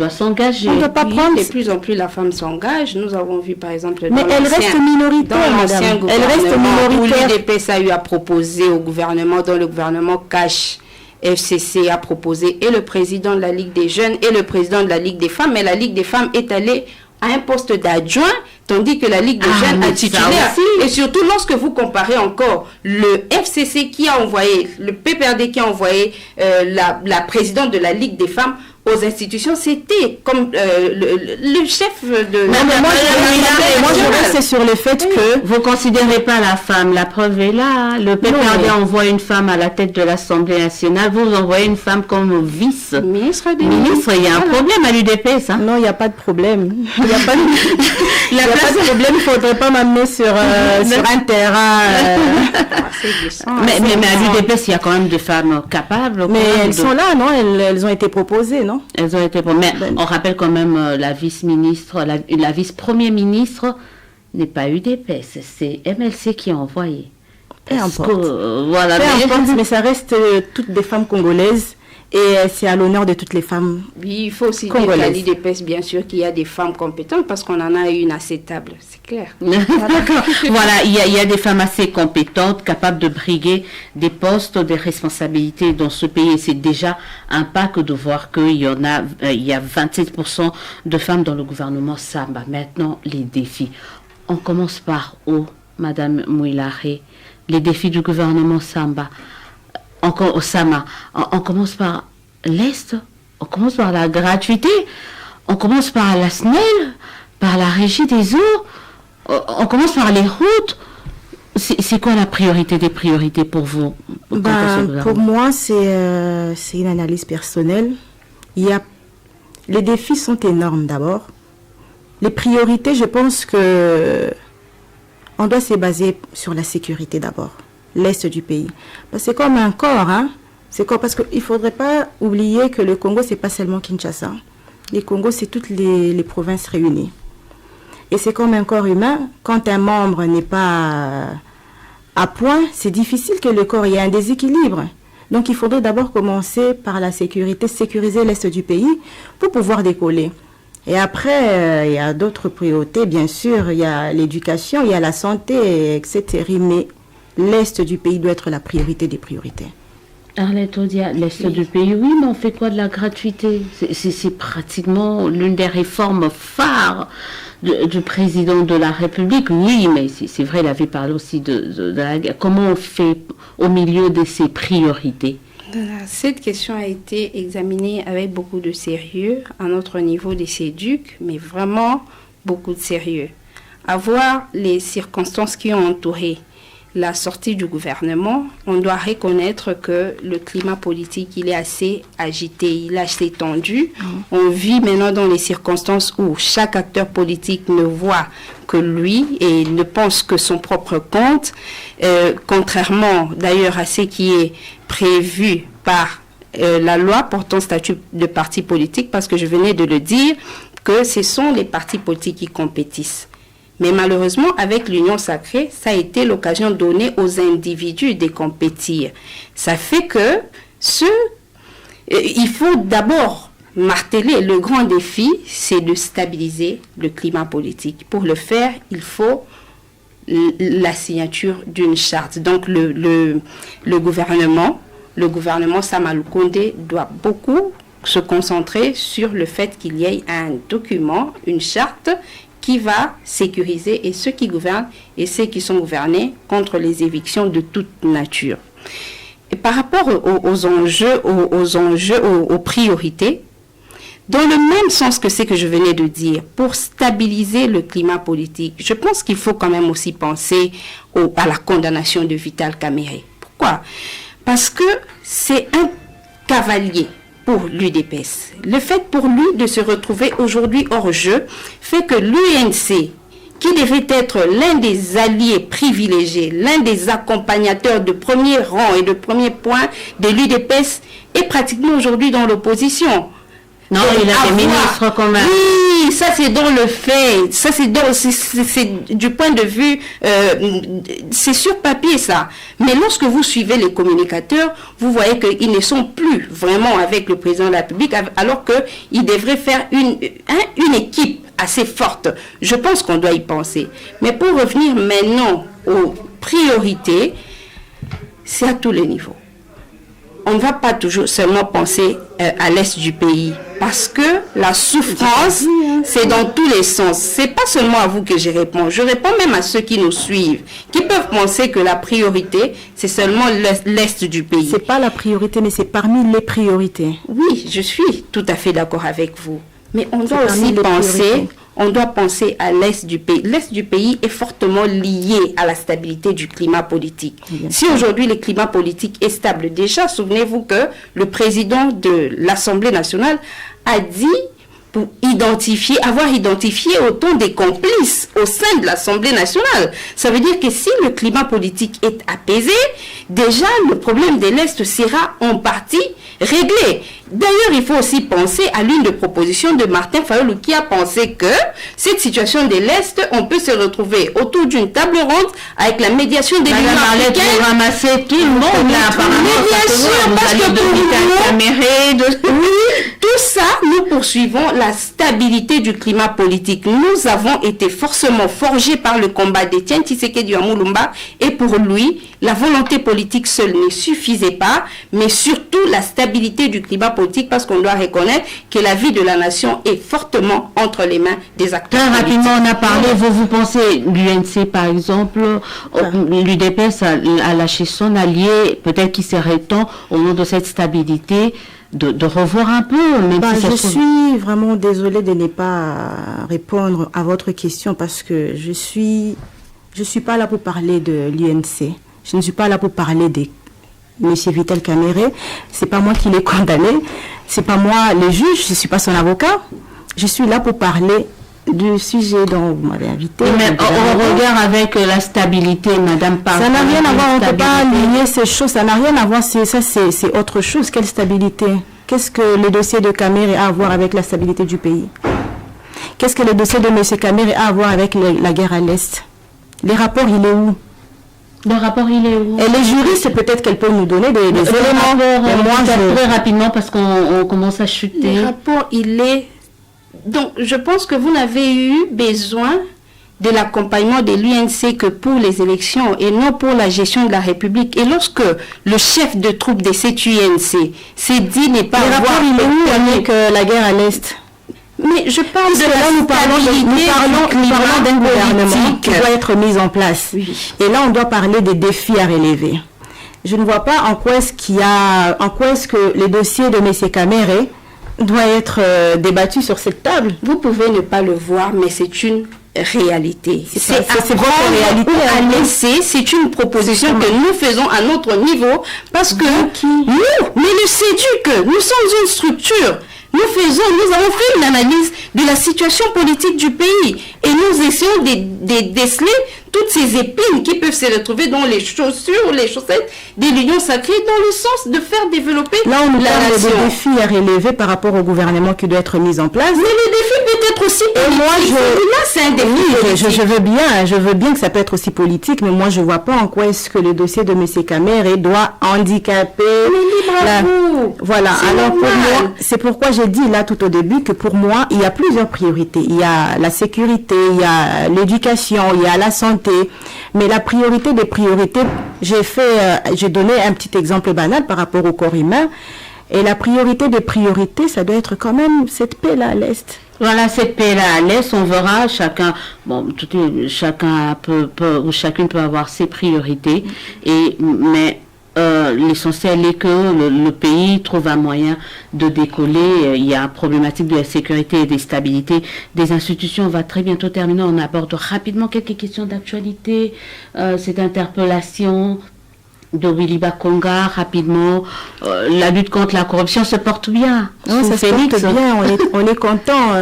[SPEAKER 1] s'engager.
[SPEAKER 3] On ne doit pas prendre. De plus en plus, la femme s'engage. Nous avons vu, par exemple,
[SPEAKER 2] mais elle reste minoritaire, madame.
[SPEAKER 3] Elle reste minoritaire. L'UDPS a eu à proposer au gouvernement, dans le gouvernement cash. FCC a proposé, et le président de la Ligue des jeunes et le président de la Ligue des femmes, mais la Ligue des femmes est allée à un poste d'adjoint, tandis que la Ligue des jeunes a titulaire. Et surtout, lorsque vous comparez encore le FCC qui a envoyé, le PPRD qui a envoyé la présidente de la Ligue des femmes aux institutions, c'était comme le chef de...
[SPEAKER 2] Non, mais moi, je reste sur le fait que...
[SPEAKER 1] Vous ne considérez pas la femme, la preuve est là. Le PPRD envoie une femme à la tête de l'Assemblée nationale, vous envoyez une femme comme vice-ministre. Il y a un problème à l'UDPS.
[SPEAKER 2] Non, il n'y a pas de problème. Il n'y a pas de problème, il ne faudrait pas m'amener sur un terrain...
[SPEAKER 1] mais à l'UDPS, il y a quand même des femmes capables.
[SPEAKER 2] Mais elles sont là, non? Elles ont été proposées, non?
[SPEAKER 1] Elles ont été mais on rappelle quand même la vice-ministre, la vice-premier ministre n'est pas UDPS, c'est MLC qui a envoyé.
[SPEAKER 2] Peu importe. Mais ça reste toutes des femmes congolaises Et c'est à l'honneur de toutes les femmes.
[SPEAKER 3] Oui, il faut aussi dire qu'à l'UDPS, bien sûr, qu'il y a des femmes compétentes parce qu'on en a une assez stable, c'est clair.
[SPEAKER 1] D'accord. Voilà, il y a des femmes assez compétentes, capables de briguer des postes, des responsabilités dans ce pays. Et c'est déjà un pas que de voir qu'il y a 27% de femmes dans le gouvernement Samba. Maintenant, les défis. On commence par où, Madame Mouilare? Les défis du gouvernement Samba. Encore au Sama, on commence par l'Est, on commence par la gratuité, on commence par la SNEL, par la régie des eaux, on commence par les routes. C'est quoi la priorité des priorités pour vous?
[SPEAKER 2] Pour moi, c'est une analyse personnelle. Les défis sont énormes d'abord. Les priorités, je pense que on doit se baser sur la sécurité d'abord. L'Est du pays. C'est comme un corps, hein. C'est comme, parce qu'il ne faudrait pas oublier que le Congo, c'est pas seulement Kinshasa. Le Congo, c'est toutes les provinces réunies. Et c'est comme un corps humain. Quand un membre n'est pas à point, c'est difficile que le corps, il y ait un déséquilibre. Donc, il faudrait d'abord commencer par la sécurité, sécuriser l'Est du pays pour pouvoir décoller. Et après, il y a d'autres priorités, bien sûr. Il y a l'éducation, il y a la santé, etc. Mais l'Est du pays doit être la priorité des priorités.
[SPEAKER 1] Arlette Odia, l'Est du pays, oui, mais on fait quoi de la gratuité? C'est pratiquement l'une des réformes phares du président de la République. Oui, mais c'est vrai, il avait parlé aussi de la guerre. Comment on fait au milieu de ces priorités?
[SPEAKER 3] Cette question a été examinée avec beaucoup de sérieux à notre niveau des CEDUC, mais vraiment beaucoup de sérieux. À voir les circonstances qui ont entouré la sortie du gouvernement, on doit reconnaître que le climat politique, il est assez agité, il est assez tendu. On vit maintenant dans les circonstances où chaque acteur politique ne voit que lui et ne pense que son propre compte, contrairement d'ailleurs à ce qui est prévu par la loi portant statut de parti politique, parce que je venais de le dire, que ce sont les partis politiques qui compétissent. Mais malheureusement, avec l'union sacrée, ça a été l'occasion donnée aux individus de compétir. Ça fait que il faut d'abord marteler, le grand défi, c'est de stabiliser le climat politique. Pour le faire, il faut la signature d'une charte. Donc le gouvernement Sama Lukonde doit beaucoup se concentrer sur le fait qu'il y ait un document, une charte, qui va sécuriser et ceux qui gouvernent et ceux qui sont gouvernés contre les évictions de toute nature. Et par rapport aux enjeux, aux priorités, dans le même sens que ce que je venais de dire, pour stabiliser le climat politique, je pense qu'il faut quand même aussi penser à la condamnation de Vital Kamerhe. Pourquoi? Parce que c'est un cavalier pour l'UDPS. Le fait pour lui de se retrouver aujourd'hui hors jeu fait que l'UNC, qui devait être l'un des alliés privilégiés, l'un des accompagnateurs de premier rang et de premier point de l'UDPS, est pratiquement aujourd'hui dans l'opposition.
[SPEAKER 1] Non, il a des ministres quand même.
[SPEAKER 3] Oui, ça c'est dans le fait. Ça c'est du point de vue, c'est sur papier ça. Mais lorsque vous suivez les communicateurs, vous voyez qu'ils ne sont plus vraiment avec le président de la République, alors qu'ils devraient faire une équipe assez forte. Je pense qu'on doit y penser. Mais pour revenir maintenant aux priorités, c'est à tous les niveaux. On ne va pas toujours seulement penser à l'Est du pays, parce que la souffrance, c'est dans tous les sens. C'est pas seulement à vous que je réponds même à ceux qui nous suivent, qui peuvent penser que la priorité, c'est seulement l'Est du pays.
[SPEAKER 2] C'est pas la priorité, mais c'est parmi les priorités.
[SPEAKER 3] Oui, je suis tout à fait d'accord avec vous. Mais on doit aussi penser à l'Est du pays. L'Est du pays est fortement lié à la stabilité du climat politique. Si aujourd'hui le climat politique est stable, déjà, souvenez-vous que le président de l'Assemblée nationale a dit pour avoir identifié autant des complices au sein de l'Assemblée nationale. Ça veut dire que si le climat politique est apaisé, déjà le problème de l'Est sera en partie réglé. D'ailleurs, il faut aussi penser à l'une des propositions de Martin Fayulu qui a pensé que cette situation de l'Est, on peut se retrouver autour d'une table ronde avec la médiation des l'Union africaine.
[SPEAKER 1] Pour ramasser tout le monde là, apparemment.
[SPEAKER 3] Bien sûr, parce que pour nous, oui, tout ça, nous poursuivons la stabilité du climat politique. Nous avons été forcément forgés par le combat d'Étienne Tshisekedi Amulumba et pour lui, la volonté politique seule ne suffisait pas, mais surtout la stabilité du climat politique parce qu'on doit reconnaître que la vie de la nation est fortement entre les mains des acteurs
[SPEAKER 1] Très
[SPEAKER 3] politiques.
[SPEAKER 1] rapidement, on a parlé, vous pensez, l'UNC par exemple, l'UDPS a lâché son allié, peut-être qu'il serait temps, au nom de cette stabilité, de revoir un peu. Même si
[SPEAKER 2] je suis vraiment désolée de ne pas répondre à votre question parce que je suis pas là pour parler de l'UNC. Je ne suis pas là pour parler de M. Vital Kamerhe. C'est pas moi qui l'ai condamné. C'est pas moi le juge. Je suis pas son avocat. Je suis là pour parler du sujet dont vous m'avez invité.
[SPEAKER 1] Mais on regarde avec la stabilité, Madame Park.
[SPEAKER 2] Ça n'a rien à voir, on ne peut pas lier ces choses, ça n'a rien à voir, c'est autre chose. Quelle stabilité? Qu'est-ce que le dossier de Kamerhe a à voir avec la stabilité du pays? Qu'est-ce que le dossier de M. Kamerhe a à voir avec la guerre à l'Est? Les rapports, il est où?
[SPEAKER 1] Le rapport, il est où?
[SPEAKER 2] Et les juristes, peut-être qu'elles peuvent nous donner des éléments.
[SPEAKER 1] Mais moi, très rapidement, parce qu'on commence à chuter.
[SPEAKER 3] Le rapport, il est... Donc, je pense que vous n'avez eu besoin de l'accompagnement de l'UNC que pour les élections et non pour la gestion de la République. Et lorsque le chef de troupe de cette UNC s'est dit n'est pas
[SPEAKER 2] le rapport, il est où avec la guerre à l'Est?
[SPEAKER 3] Mais je parle de
[SPEAKER 2] là, nous parlons d'un gouvernement qui doit être mis en place.
[SPEAKER 3] Oui.
[SPEAKER 2] Et là, on doit parler des défis à relever. Je ne vois pas en quoi est-ce que les dossiers de M. Kamerhe doit être débattu sur cette table.
[SPEAKER 3] Vous pouvez ne pas le voir, mais c'est une réalité. C'est
[SPEAKER 2] votre réalité
[SPEAKER 3] à laisser. C'est une proposition que nous faisons à notre niveau parce que nous, mais le sais-tu que nous sommes une structure. Nous avons fait une analyse de la situation politique du pays et nous essayons de déceler toutes ces épines qui peuvent se retrouver dans les chaussures, les chaussettes de l'Union sacrée, dans le sens de faire développer
[SPEAKER 2] la nation. Là, on parle des défis à relever par rapport au gouvernement qui doit être mis en place.
[SPEAKER 3] Mais le défi peut être aussi politique. Là, c'est un défi politique.
[SPEAKER 2] Je veux bien que ça peut être aussi politique, mais moi, je ne vois pas en quoi est-ce que le dossier de M. Kamerhe doit handicaper. Voilà. Alors, pour moi, c'est pourquoi j'ai dit là tout au début que pour moi, il y a plusieurs priorités. Il y a la sécurité, il y a l'éducation, il y a la santé. Mais la priorité des priorités, j'ai donné un petit exemple banal par rapport au corps humain. Et la priorité des priorités, ça doit être quand même cette paix-là à l'Est.
[SPEAKER 1] Voilà, cette paix-là à l'Est, on verra, chacun ou chacune peut avoir ses priorités. Mais l'essentiel est que le pays trouve un moyen de décoller. Il y a une problématique de la sécurité et des stabilités des institutions. On va très bientôt terminer. On aborde rapidement quelques questions d'actualité. Cette interpellation de Willy Bakonga, rapidement. La lutte contre la corruption se porte bien.
[SPEAKER 2] Non, ça se porte bien. On est content.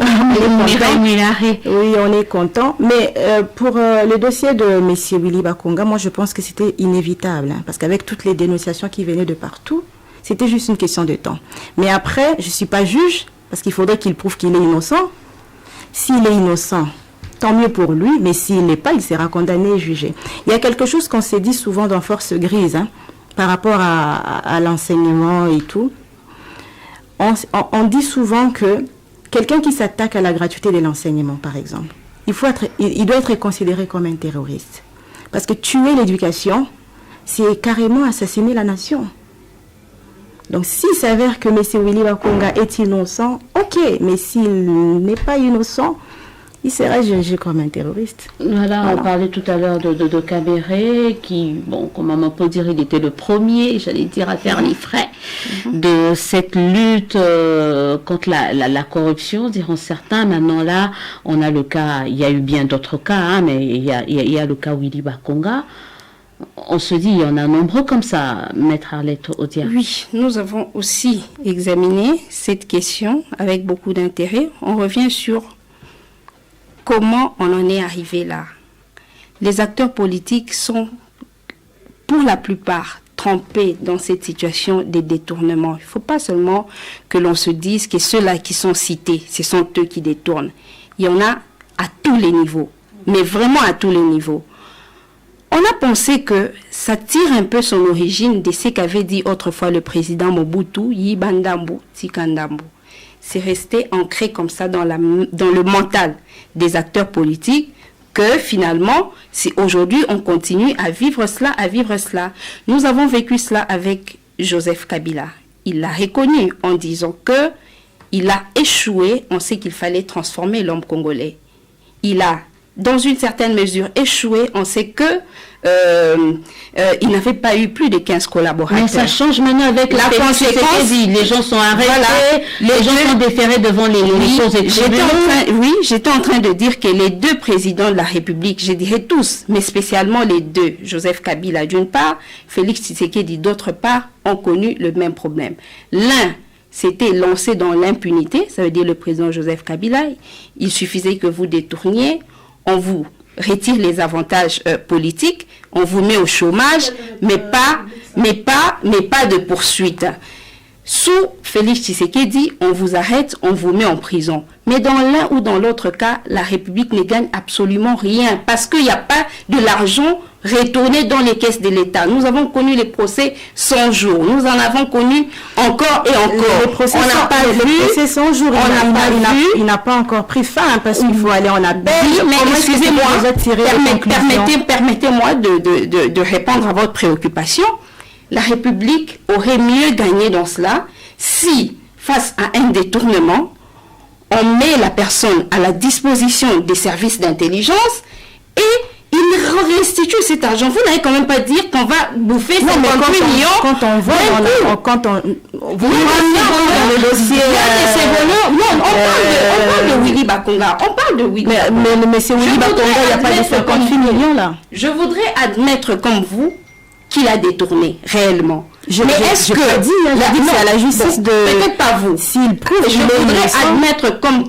[SPEAKER 2] Oui, on est content. Mais pour le dossier de M. Willy Bakonga, moi, je pense que c'était inévitable. Parce qu'avec toutes les dénonciations qui venaient de partout, c'était juste une question de temps. Mais après, je ne suis pas juge, parce qu'il faudrait qu'il prouve qu'il est innocent. S'il est innocent, tant mieux pour lui, mais s'il n'est pas, il sera condamné et jugé. Il y a quelque chose qu'on s'est dit souvent dans Force Grise, par rapport à l'enseignement et tout. On dit souvent que quelqu'un qui s'attaque à la gratuité de l'enseignement, par exemple, il doit être considéré comme un terroriste. Parce que tuer l'éducation, c'est carrément assassiner la nation. Donc, s'il s'avère que M. Willy Bakonga est innocent, ok, mais s'il n'est pas innocent, il sera jugé comme un terroriste.
[SPEAKER 1] Voilà. On parlait tout à l'heure de Kamerhe, qui, comme on peut dire, il était le premier, j'allais dire, à faire les frais de cette lutte contre la corruption, diront certains. Maintenant, là, on a le cas, il y a eu bien d'autres cas, mais il y a le cas Willy Bakonga. On se dit, il y en a nombreux comme ça, Maître Arlette Odia.
[SPEAKER 3] Oui, nous avons aussi examiné cette question avec beaucoup d'intérêt. On revient sur comment on en est arrivé là. Les acteurs politiques sont, pour la plupart, trempés dans cette situation des détournements. Il ne faut pas seulement que l'on se dise que ceux-là qui sont cités, ce sont eux qui détournent. Il y en a à tous les niveaux, mais vraiment à tous les niveaux. On a pensé que ça tire un peu son origine de ce qu'avait dit autrefois le président Mobutu, Yibandambu, Tikandambu. C'est resté ancré comme ça dans le mental des acteurs politiques que finalement, si aujourd'hui on continue à vivre cela. Nous avons vécu cela avec Joseph Kabila. Il l'a reconnu en disant que il a échoué, on sait qu'il fallait transformer l'homme congolais. Il a, dans une certaine mesure, échoué, on sait que il n'avait pas eu plus de 15 collaborateurs.
[SPEAKER 1] Mais ça change maintenant avec la conséquence. Les gens sont arrêtés, voilà, les gens sont déférés devant les choses et
[SPEAKER 3] j'étais en train de dire que les deux présidents de la République, je dirais tous, mais spécialement les deux, Joseph Kabila d'une part, Félix Tshisekedi d'autre part, ont connu le même problème. L'un s'était lancé dans l'impunité, ça veut dire le président Joseph Kabila, il suffisait que vous détourniez, on vous retire les avantages politiques, on vous met au chômage, mais pas de poursuite. Sous Félix Tshisekedi, on vous arrête, on vous met en prison. Mais dans l'un ou dans l'autre cas, la République ne gagne absolument rien parce qu'il n'y a pas de l'argent retourné dans les caisses de l'État. Nous avons connu les procès 100 jours. Nous en avons connu encore et encore.
[SPEAKER 2] Les procès 100 jours, il n'a pas encore pris fin parce qu'il faut aller en appel.
[SPEAKER 3] Oui, mais excusez-moi, permettez-moi de répondre à votre préoccupation. La République aurait mieux gagné dans cela si, face à un détournement, on met la personne à la disposition des services d'intelligence et il restitue cet argent. Vous n'allez quand même pas dire qu'on va bouffer 58 millions.
[SPEAKER 2] Quand on voit vous dans le dossier...
[SPEAKER 3] Non, on parle de Willy Bakonga. On parle de Willy Bakonga.
[SPEAKER 2] Mais c'est Willy Bakonga, il n'y a pas de 58 millions là.
[SPEAKER 3] Je voudrais admettre comme vous qu'il a détourné réellement.
[SPEAKER 2] Mais est-ce que c'est à la justice de...
[SPEAKER 3] Peut-être pas vous.
[SPEAKER 2] S'il prouve,
[SPEAKER 3] je voudrais admettre comme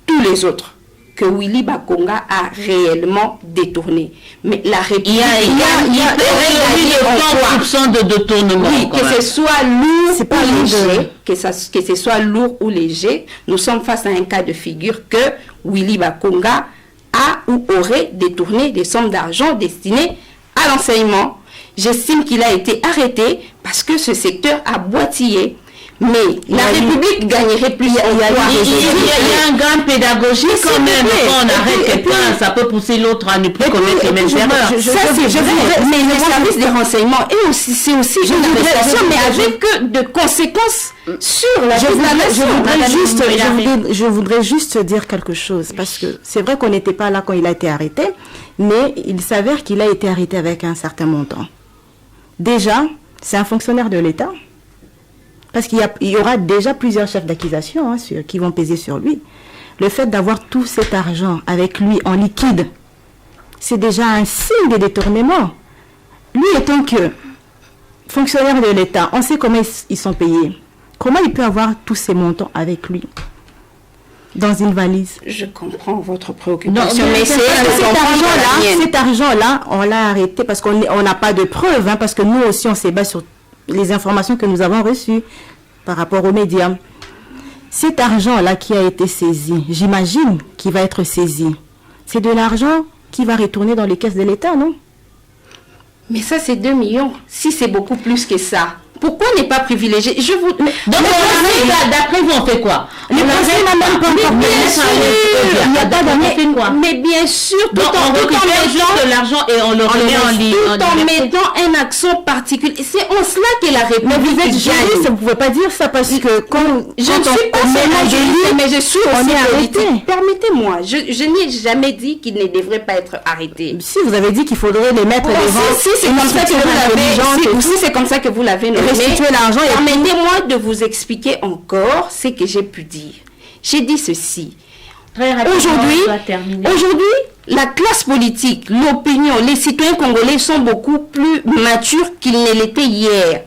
[SPEAKER 3] tous les autres que Willy Bakonga a réellement détourné. Mais la République...
[SPEAKER 1] Il y a des soupçons de détournement.
[SPEAKER 3] Oui, que ce soit lourd ou léger, que ce soit lourd ou léger, nous sommes face à un cas de figure que Willy Bakonga a ou aurait détourné des sommes d'argent destinées à l'enseignement. J'estime qu'il a été arrêté parce que ce secteur a boitillé. Mais la République gagnerait plus. Il y
[SPEAKER 1] a un gain pédagogique quand même. Quand on arrête quelqu'un, ça peut pousser l'autre à ne plus commettre les mêmes erreurs.
[SPEAKER 3] Mais les services de renseignement, c'est aussi une arrestation, mais avec de conséquences sur la
[SPEAKER 2] Je voudrais juste dire quelque chose, parce que c'est vrai qu'on n'était pas là quand il a été arrêté, mais il s'avère qu'il a été arrêté avec un certain montant. Déjà, c'est un fonctionnaire de l'État. Parce qu'il y aura déjà plusieurs chefs d'accusation qui vont peser sur lui. Le fait d'avoir tout cet argent avec lui en liquide, c'est déjà un signe de détournement. Lui étant que fonctionnaire de l'État, on sait comment ils sont payés. Comment il peut avoir tous ces montants avec lui dans une valise?
[SPEAKER 3] Je comprends votre préoccupation. Mais
[SPEAKER 2] cet argent-là, on l'a arrêté parce qu'on n'a pas de preuves. Parce que nous aussi, on s'est basé sur les informations que nous avons reçues par rapport aux médias. Cet argent-là qui a été saisi, j'imagine qu'il va être saisi. C'est de l'argent qui va retourner dans les caisses de l'État, non?
[SPEAKER 3] Mais ça, c'est 2 millions. Si c'est beaucoup plus que ça, pourquoi n'est pas privilégié? Donc,
[SPEAKER 1] d'après vous, on fait quoi?
[SPEAKER 3] Le conseil n'a même pas encore mais bien sûr,
[SPEAKER 1] tout en mettant de l'argent et on le remet en ligne.
[SPEAKER 3] Tout en mettant un accent particulier. C'est en cela que la République.
[SPEAKER 2] Mais vous êtes juriste, vous ne pouvez pas dire ça parce que quand
[SPEAKER 3] je ne suis pas juriste, mais je suis aussi
[SPEAKER 2] arrêté.
[SPEAKER 3] Permettez-moi, je n'ai jamais dit qu'il ne devrait pas être arrêté.
[SPEAKER 2] Si vous avez dit qu'il faudrait les mettre devant.
[SPEAKER 3] Si c'est comme ça que vous l'avez nommé.
[SPEAKER 2] Restituer l'argent.
[SPEAKER 3] Permettez-moi de vous expliquer encore ce que j'ai pu dire. J'ai dit ceci. Aujourd'hui, la classe politique, l'opinion, les citoyens congolais sont beaucoup plus matures qu'ils ne l'étaient hier.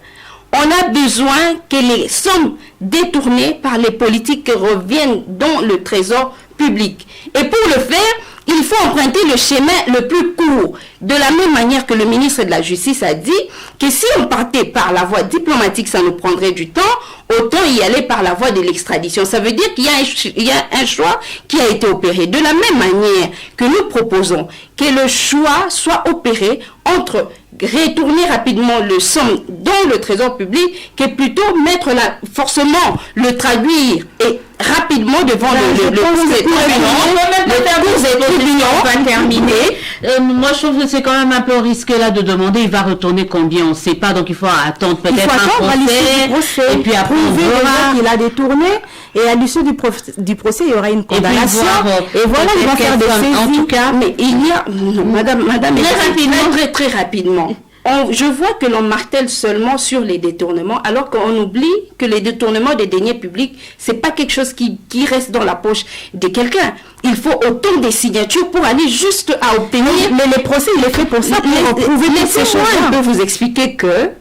[SPEAKER 3] On a besoin que les sommes détournées par les politiques reviennent dans le trésor public. Et pour le faire, il faut emprunter le chemin le plus court. De la même manière que le ministre de la Justice a dit que si on partait par la voie diplomatique, ça nous prendrait du temps, autant y aller par la voie de l'extradition. Ça veut dire qu'il y a un choix qui a été opéré. De la même manière que nous proposons que le choix soit opéré entre retourner rapidement le somme dans le trésor public que plutôt forcément le traduire et rapidement devant le
[SPEAKER 1] va terminer. Moi, je trouve que c'est quand même un peu risqué là de demander. Il va retourner combien, on ne sait pas. Donc, il faut attendre peut-être un procès. Et puis après, on verra
[SPEAKER 2] qu'il a détourné. Et à l'issue du procès, il y aura une condamnation. Et voilà, il va faire des saisies.
[SPEAKER 3] En tout cas, mais il y a... Madame, très rapidement. Je vois que l'on martèle seulement sur les détournements, alors qu'on oublie que les détournements des deniers publics, c'est pas quelque chose qui reste dans la poche de quelqu'un. Il faut autant de signatures pour aller juste à obtenir.
[SPEAKER 2] Mais les procès, il est fait pour ça, pour prouver ces choses.
[SPEAKER 3] Je peux vous expliquer que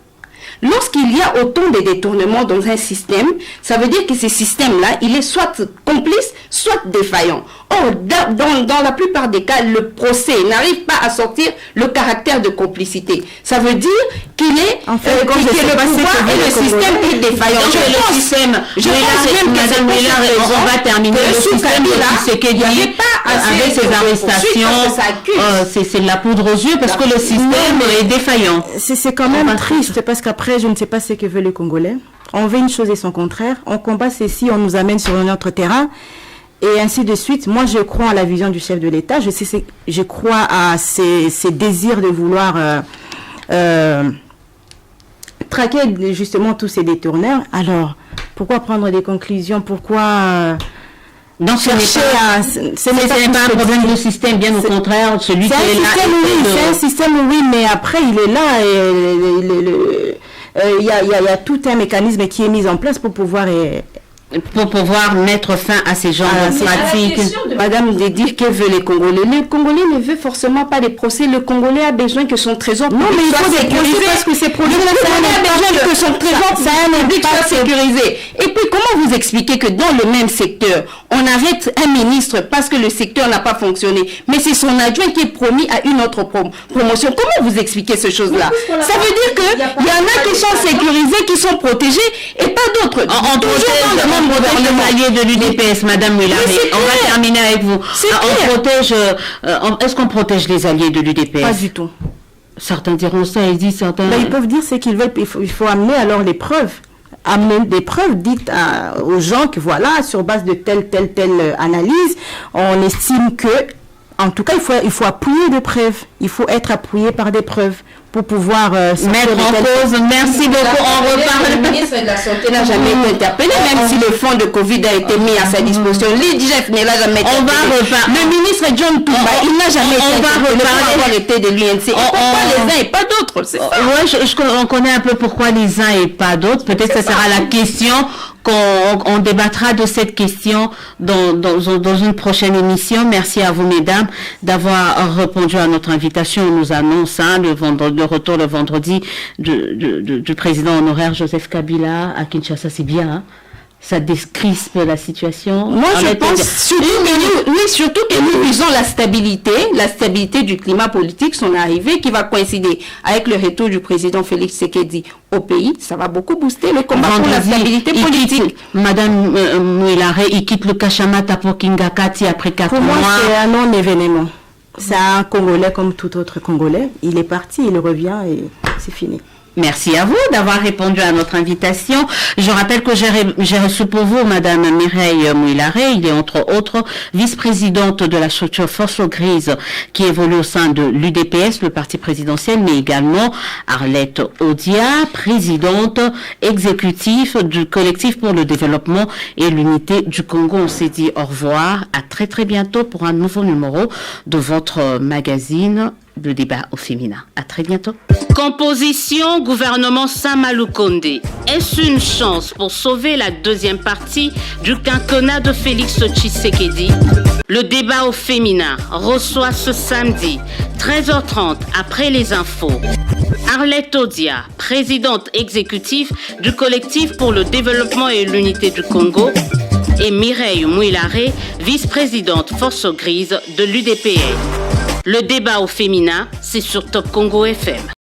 [SPEAKER 3] lorsqu'il y a autant de détournements dans un système, ça veut dire que ce système-là, il est soit complice, soit défaillant. Or, dans la plupart des cas, le procès n'arrive pas à sortir le caractère de complicité. Ça veut dire qu'il est
[SPEAKER 2] en fait,
[SPEAKER 3] que le pouvoir et le système est défaillant.
[SPEAKER 1] Madame Miller, on va terminer le système il n'y avait pas avec ces arrestations. C'est de la poudre aux yeux parce que le système est défaillant.
[SPEAKER 2] C'est quand même triste parce qu'après, je ne sais pas ce que veulent les Congolais. On veut une chose et son contraire. On combat ceci, on nous amène sur notre terrain. Et ainsi de suite. Moi, je crois à la vision du chef de l'État. Je crois à ses désirs de vouloir traquer justement tous ces détourneurs. Alors, pourquoi prendre des conclusions? Pourquoi
[SPEAKER 1] non, ce n'est pas un problème de système, bien au contraire. Celui qui est là.
[SPEAKER 2] C'est un système, oui, mais après, il est là et il y a tout un mécanisme qui est mis en place pour pouvoir
[SPEAKER 1] mettre fin à ces genres de pratiques.
[SPEAKER 3] Madame de dire que veut les Congolais. Les Congolais ne veulent forcément pas des procès. Le Congolais a besoin que son trésor public soit sécurisé. Parce que ces produits que son trésor public soit sécurisé. Et puis, comment vous expliquez que dans le même secteur, on arrête un ministre parce que le secteur n'a pas fonctionné, mais c'est son adjoint qui est promis à une autre promotion? Comment vous expliquez ces choses-là? Ça veut dire qu'il y en a qui sont sécurisés, qui sont protégés, et pas d'autres.
[SPEAKER 1] On protège les alliés de l'UDPS, Madame Mullaré. On va terminer avec vous. Est-ce qu'on protège les alliés de l'UDPS?
[SPEAKER 2] Pas du tout.
[SPEAKER 1] Certains diront ça, ils disent certains...
[SPEAKER 2] Ils peuvent dire ce qu'ils veulent. Il faut amener alors les preuves. Amener des preuves dites aux gens que voilà, sur base de telle analyse, on estime que, en tout cas, il faut appuyer des preuves. Il faut être appuyé par des preuves pour pouvoir
[SPEAKER 1] mettre en cause. Merci beaucoup. On reparle.
[SPEAKER 3] Le ministre de la Santé n'a jamais été interpellé, même si le fonds de Covid a été mis à sa disposition. L'IGF n'est jamais été interpellé. Le ministre John Toumba, il n'a jamais été interpellé pour avoir été de l'UNC. Et pourquoi les uns et pas d'autres?
[SPEAKER 1] Oui, on connaît un peu pourquoi les uns et pas d'autres. Peut-être que ce sera la question qu'on débattra de cette question dans une prochaine émission. Merci à vous, mesdames, d'avoir répondu à notre invitation. On nous annonce le retour le vendredi du président honoraire Joseph Kabila à Kinshasa. C'est bien, hein? Ça décrispe la situation.
[SPEAKER 3] Moi, je pense surtout que nous visons la stabilité du climat politique, son arrivée qui va coïncider avec le retour du président Félix Tshisekedi au pays. Ça va beaucoup booster le combat pour la stabilité politique.
[SPEAKER 1] Madame Mullaré, il quitte le Kachamata pour Kingakati après 4 mois.
[SPEAKER 2] Pour moi, c'est un non-événement. C'est un Congolais comme tout autre Congolais. Il est parti, il revient et c'est fini.
[SPEAKER 1] Merci à vous d'avoir répondu à notre invitation. Je rappelle que j'ai reçu pour vous Madame Mireille Mullaré. Il est entre autres vice-présidente de la structure Force Grise qui évolue au sein de l'UDPS, le parti présidentiel, mais également Arlette Odia, présidente exécutive du collectif pour le développement et l'unité du Congo. On s'est dit au revoir, à très très bientôt pour un nouveau numéro de votre magazine de débat au féminin. À très bientôt.
[SPEAKER 4] Composition gouvernement Sama Lukonde. Est-ce une chance pour sauver la deuxième partie du quinquennat de Félix Tshisekedi? Le débat au féminin reçoit ce samedi 13h30 après les infos Arlette Odia, présidente exécutive du collectif pour le développement et l'unité du Congo,
[SPEAKER 1] et Mireille Mouilaré, vice-présidente Force Grise de l'UDPS. Le débat au féminin, c'est sur Top Congo FM.